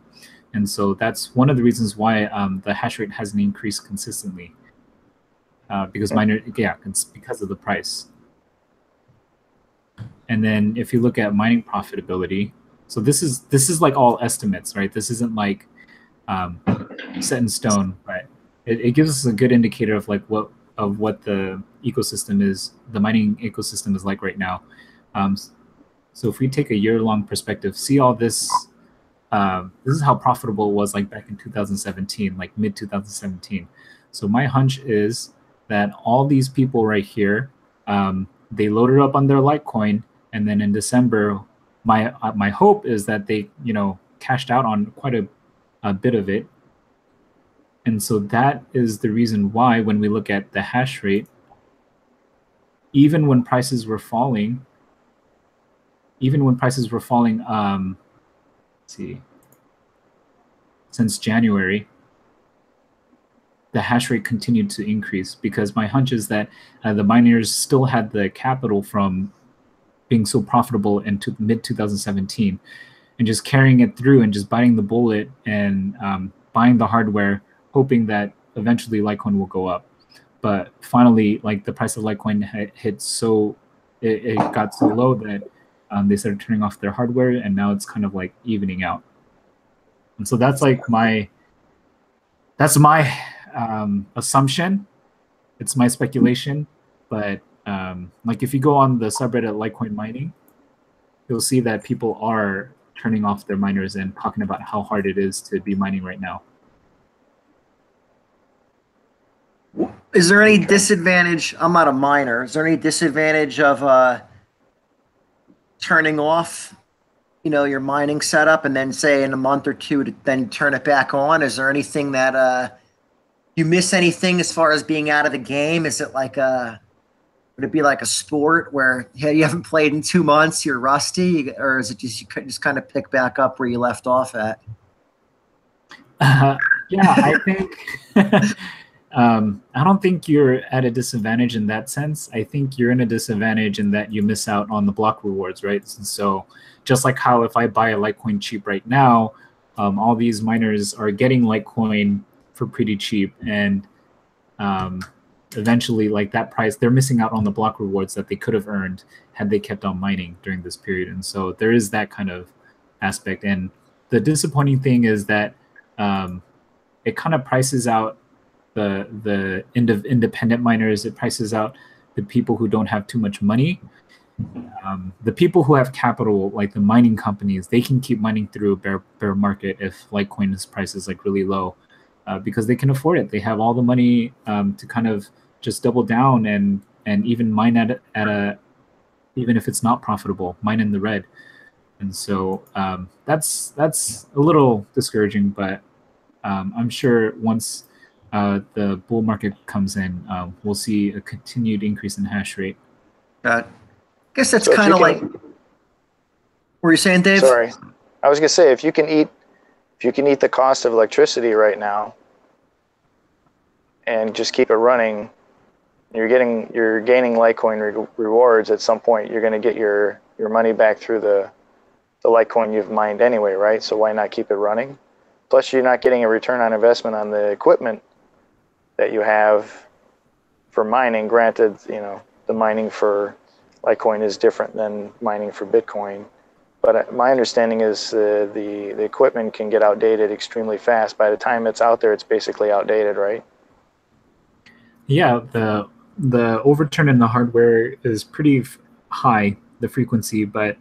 And so that's one of the reasons why the hash rate hasn't increased consistently. Because it's because of the price. And then if you look at mining profitability, so this is like all estimates, right? This isn't like set in stone, right? It gives us a good indicator of like what the ecosystem is, the mining ecosystem is like right now. So if we take a year-long perspective, see all this. This is how profitable it was like back in 2017, like mid 2017. So my hunch is that all these people right here, they loaded up on their Litecoin, and then in December, my hope is that they cashed out on quite a bit of it. And so that is the reason why when we look at the hash rate, even when prices were falling, let's see, since January, the hash rate continued to increase, because my hunch is that the miners still had the capital from being so profitable in mid 2017, and just carrying it through and just biting the bullet and buying the hardware, hoping that eventually Litecoin will go up. But finally, like, the price of Litecoin hit it got so low that they started turning off their hardware, and now it's kind of like evening out. And so that's like my assumption. It's my speculation, but like, if you go on the subreddit Litecoin mining, you'll see that people are turning off their miners and talking about how hard it is to be mining right now. Is there any disadvantage? I'm not a miner. Is there any disadvantage of turning off, your mining setup, and then say in a month or two to then turn it back on? Is there anything that you miss anything as far as being out of the game? Is it like would it be like a sport where you haven't played in 2 months, you're rusty, or is it just you could just kind of pick back up where you left off at? Yeah, I think I don't think you're at a disadvantage in that sense. I think you're in a disadvantage in that you miss out on the block rewards, right? And so just like how if I buy a Litecoin cheap right now, all these miners are getting Litecoin for pretty cheap, and eventually, like, that price, they're missing out on the block rewards that they could have earned had they kept on mining during this period. And so there is that kind of aspect. And the disappointing thing is that it kind of prices out the independent miners. It prices out the people who don't have too much money. The people who have capital, like the mining companies, they can keep mining through a bear market if Litecoin's price is like really low, because they can afford it. They have all the money to kind of just double down and even mine at a even if it's not profitable, mine in the red. And so that's a little discouraging, but I'm sure once the bull market comes in, we'll see a continued increase in hash rate. I guess that's kind of like, what were you saying, Dave? Sorry, I was gonna say, if you can eat the cost of electricity right now and just keep it running, you're gaining Litecoin rewards. At some point, you're going to get your money back through the Litecoin you've mined anyway, right? So why not keep it running? Plus, you're not getting a return on investment on the equipment that you have for mining. Granted, the mining for Litecoin is different than mining for Bitcoin, but my understanding is the equipment can get outdated extremely fast. By the time it's out there, it's basically outdated, right? Yeah, the the overturn in the hardware is pretty high, the frequency, but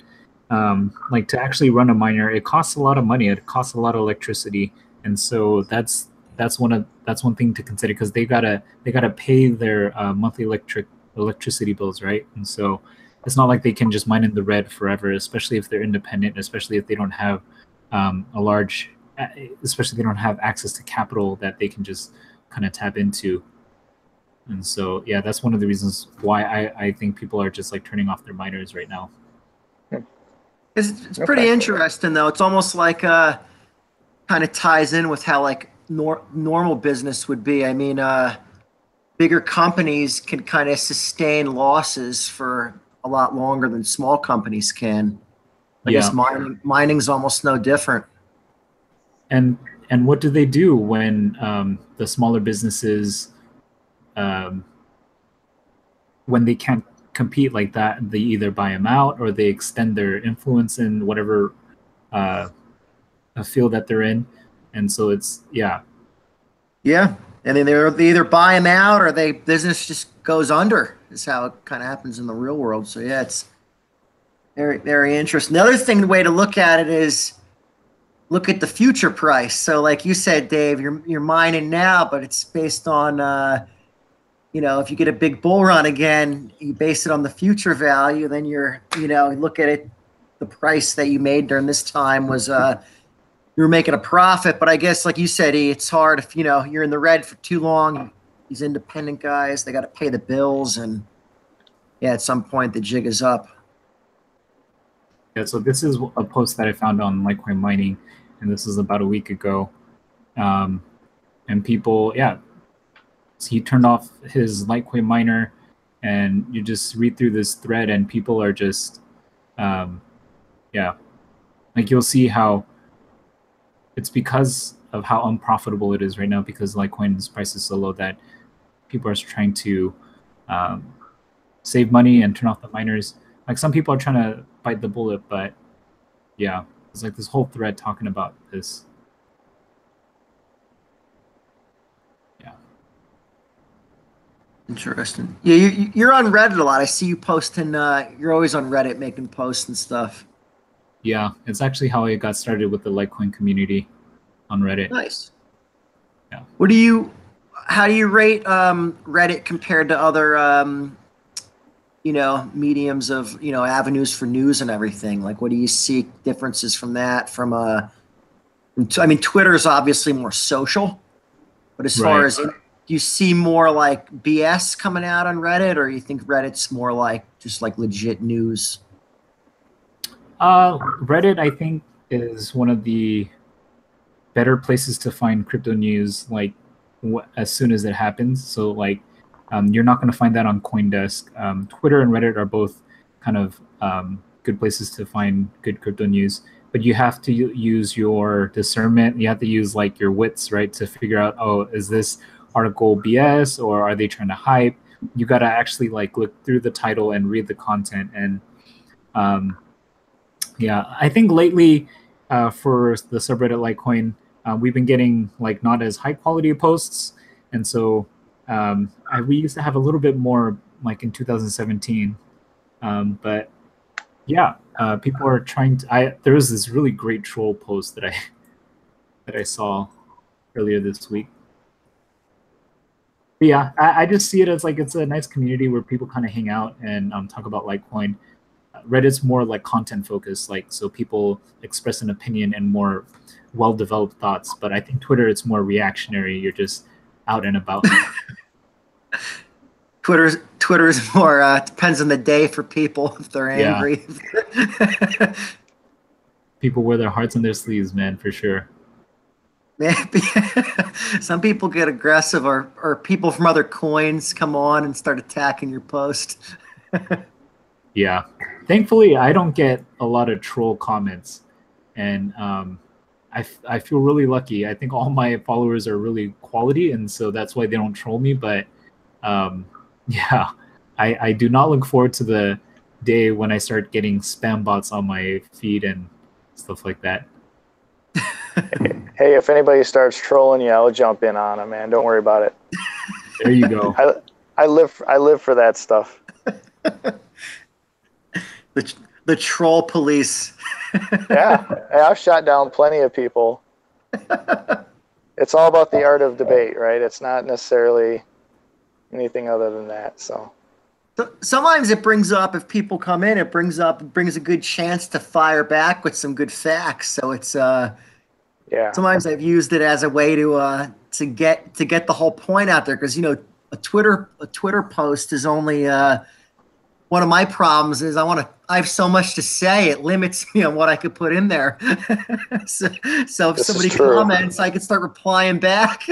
like to actually run a miner, it costs a lot of money. It costs a lot of electricity, and so that's one thing to consider, because they gotta pay their monthly electricity bills, right? And so it's not like they can just mine in the red forever, especially if they're independent, especially if they don't have especially if they don't have access to capital that they can just kind of tap into. And so, yeah, that's one of the reasons why I think people are just like turning off their miners right now. It's pretty interesting, though. It's almost like kind of ties in with how like normal business would be. I mean, bigger companies can kind of sustain losses for a lot longer than small companies can. I guess mining's almost no different. And what do they do when the smaller businesses, when they can't compete like that? They either buy them out or they extend their influence in whatever field that they're in. And so it's and then they either buy them out or business just goes under. Is how it kind of happens in the real world. So yeah, it's very, very interesting. The other thing, the way to look at it is look at the future price. So like you said, Dave, you're mining now, but it's based on if you get a big bull run again, you base it on the future value. Then you look at it, the price that you made during this time was you were making a profit. But I guess like you said, it's hard if you're in the red for too long. These independent guys, they got to pay the bills, and at some point the jig is up. Yeah, so this is a post that I found on Litecoin Mining, and this is about a week ago. And people, so he turned off his Litecoin miner, and you just read through this thread, and people are just, like you'll see how it's because of how unprofitable it is right now, because Litecoin's price is so low that people are trying to save money and turn off the miners. Like some people are trying to bite the bullet, but it's like this whole thread talking about this. Interesting. Yeah, you're on Reddit a lot. I see you posting. You're always on Reddit making posts and stuff. Yeah, it's actually how I got started with the Litecoin community on Reddit. Nice. Yeah. How do you rate Reddit compared to other mediums of avenues for news and everything? Like, what do you see differences from that? I mean, Twitter is obviously more social, but as far as do you see more like BS coming out on Reddit, or you think Reddit's more like just like legit news? Reddit, I think, is one of the better places to find crypto news, like as soon as it happens. So like you're not going to find that on CoinDesk. Twitter and Reddit are both kind of good places to find good crypto news, but you have to use your discernment. You have to use like your wits, right, to figure out, oh, is this article BS or are they trying to hype? You got to actually like look through the title and read the content. And I think lately for the subreddit Litecoin, we've been getting like not as high quality posts, and so we used to have a little bit more like in 2017, but people are trying to. There was this really great troll post that I saw earlier this week. But yeah, I just see it as like it's a nice community where people kind of hang out and talk about Litecoin. Reddit's more like content focused, like so people express an opinion and more well-developed thoughts. But I think Twitter, it's more reactionary. You're just out and about. Twitter's more depends on the day for people if they're angry. Yeah. People wear their hearts on their sleeves, man, for sure. Some people get aggressive, or people from other coins come on and start attacking your post. Yeah. Thankfully, I don't get a lot of troll comments, and I feel really lucky. I think all my followers are really quality, and so that's why they don't troll me. But I do not look forward to the day when I start getting spam bots on my feed and stuff like that. Hey, if anybody starts trolling you, I'll jump in on them, man. Don't worry about it. There you go. I live for that stuff. The troll police. Yeah, I've shot down plenty of people. It's all about the art of debate, right? It's not necessarily anything other than that. So Sometimes it brings up, if people come in, it brings a good chance to fire back with some good facts. So it's yeah, sometimes I've used it as a way to get the whole point out there, because a Twitter post is only one of my problems is I have so much to say, it limits me on what I could put in there. so if somebody comments, I could start replying back.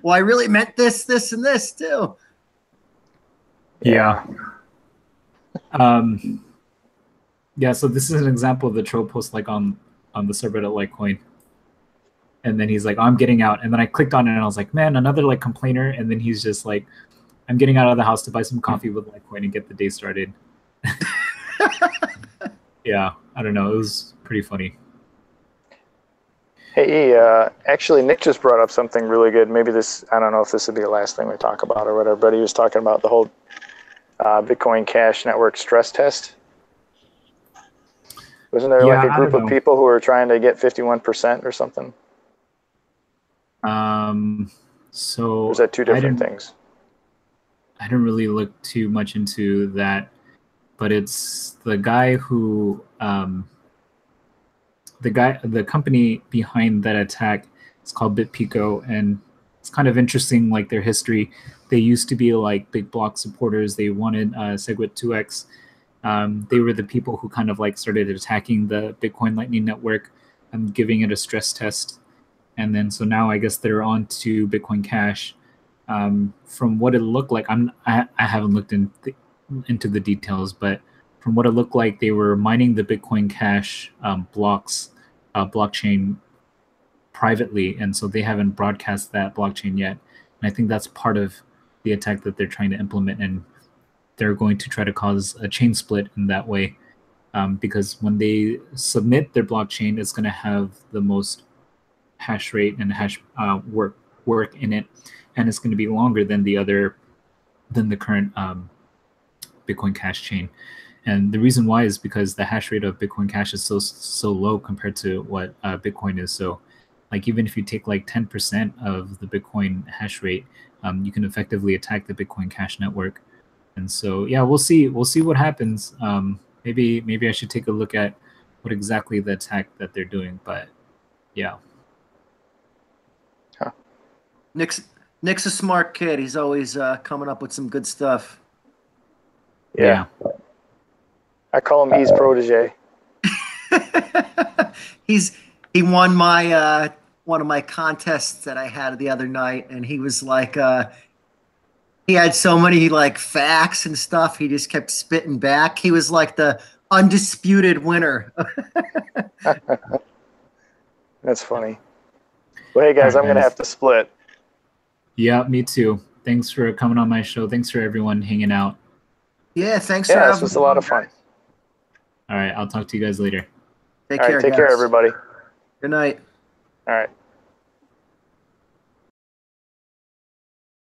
Well, I really meant this, and this too. Yeah. Yeah, so this is an example of the troll post like on the subreddit Litecoin. And then he's like, oh, I'm getting out. And then I clicked on it and I was like, man, another like complainer. And then he's just like, I'm getting out of the house to buy some coffee with Litecoin and get the day started. Yeah, I don't know. It was pretty funny. Hey, actually, Nick just brought up something really good. Maybe I don't know if this would be the last thing we talk about or whatever, but he was talking about the whole Bitcoin Cash Network stress test. Wasn't there like a group of people who were trying to get 51% or something? So or was that two different things? I didn't really look too much into that, but it's the guy who the company behind that attack is called BitPico, and it's kind of interesting, like their history. They used to be like big block supporters. They wanted SegWit 2x. They were the people who kind of like started attacking the Bitcoin Lightning Network and giving it a stress test. And then so now I guess they're on to Bitcoin Cash. From what it looked like, I haven't looked into the details, but from what it looked like, they were mining the Bitcoin Cash blockchain privately, and so they haven't broadcast that blockchain yet. And I think that's part of the attack that they're trying to implement, and they're going to try to cause a chain split in that way, because when they submit their blockchain, it's going to have the most hash rate and hash work in it, and it's going to be longer than the current Bitcoin Cash chain. And the reason why is because the hash rate of Bitcoin Cash is so low compared to what Bitcoin is. So like even if you take like 10% of the Bitcoin hash rate, you can effectively attack the Bitcoin Cash network. And so yeah, we'll see what happens. Maybe I should take a look at what exactly the attack that they're doing. But yeah. Huh. Nick's a smart kid. He's always coming up with some good stuff. Yeah. I call him E's protege. He won my one of my contests that I had the other night, and he was like he had so many like facts and stuff, he just kept spitting back. He was like the undisputed winner. That's funny. Well, hey guys, I'm gonna have to split. Yeah, me too. Thanks for coming on my show. Thanks for everyone hanging out. Yeah, thanks for having me. This was a lot of fun. All right, I'll talk to you guys later. Take care, care, everybody. Good night. All right.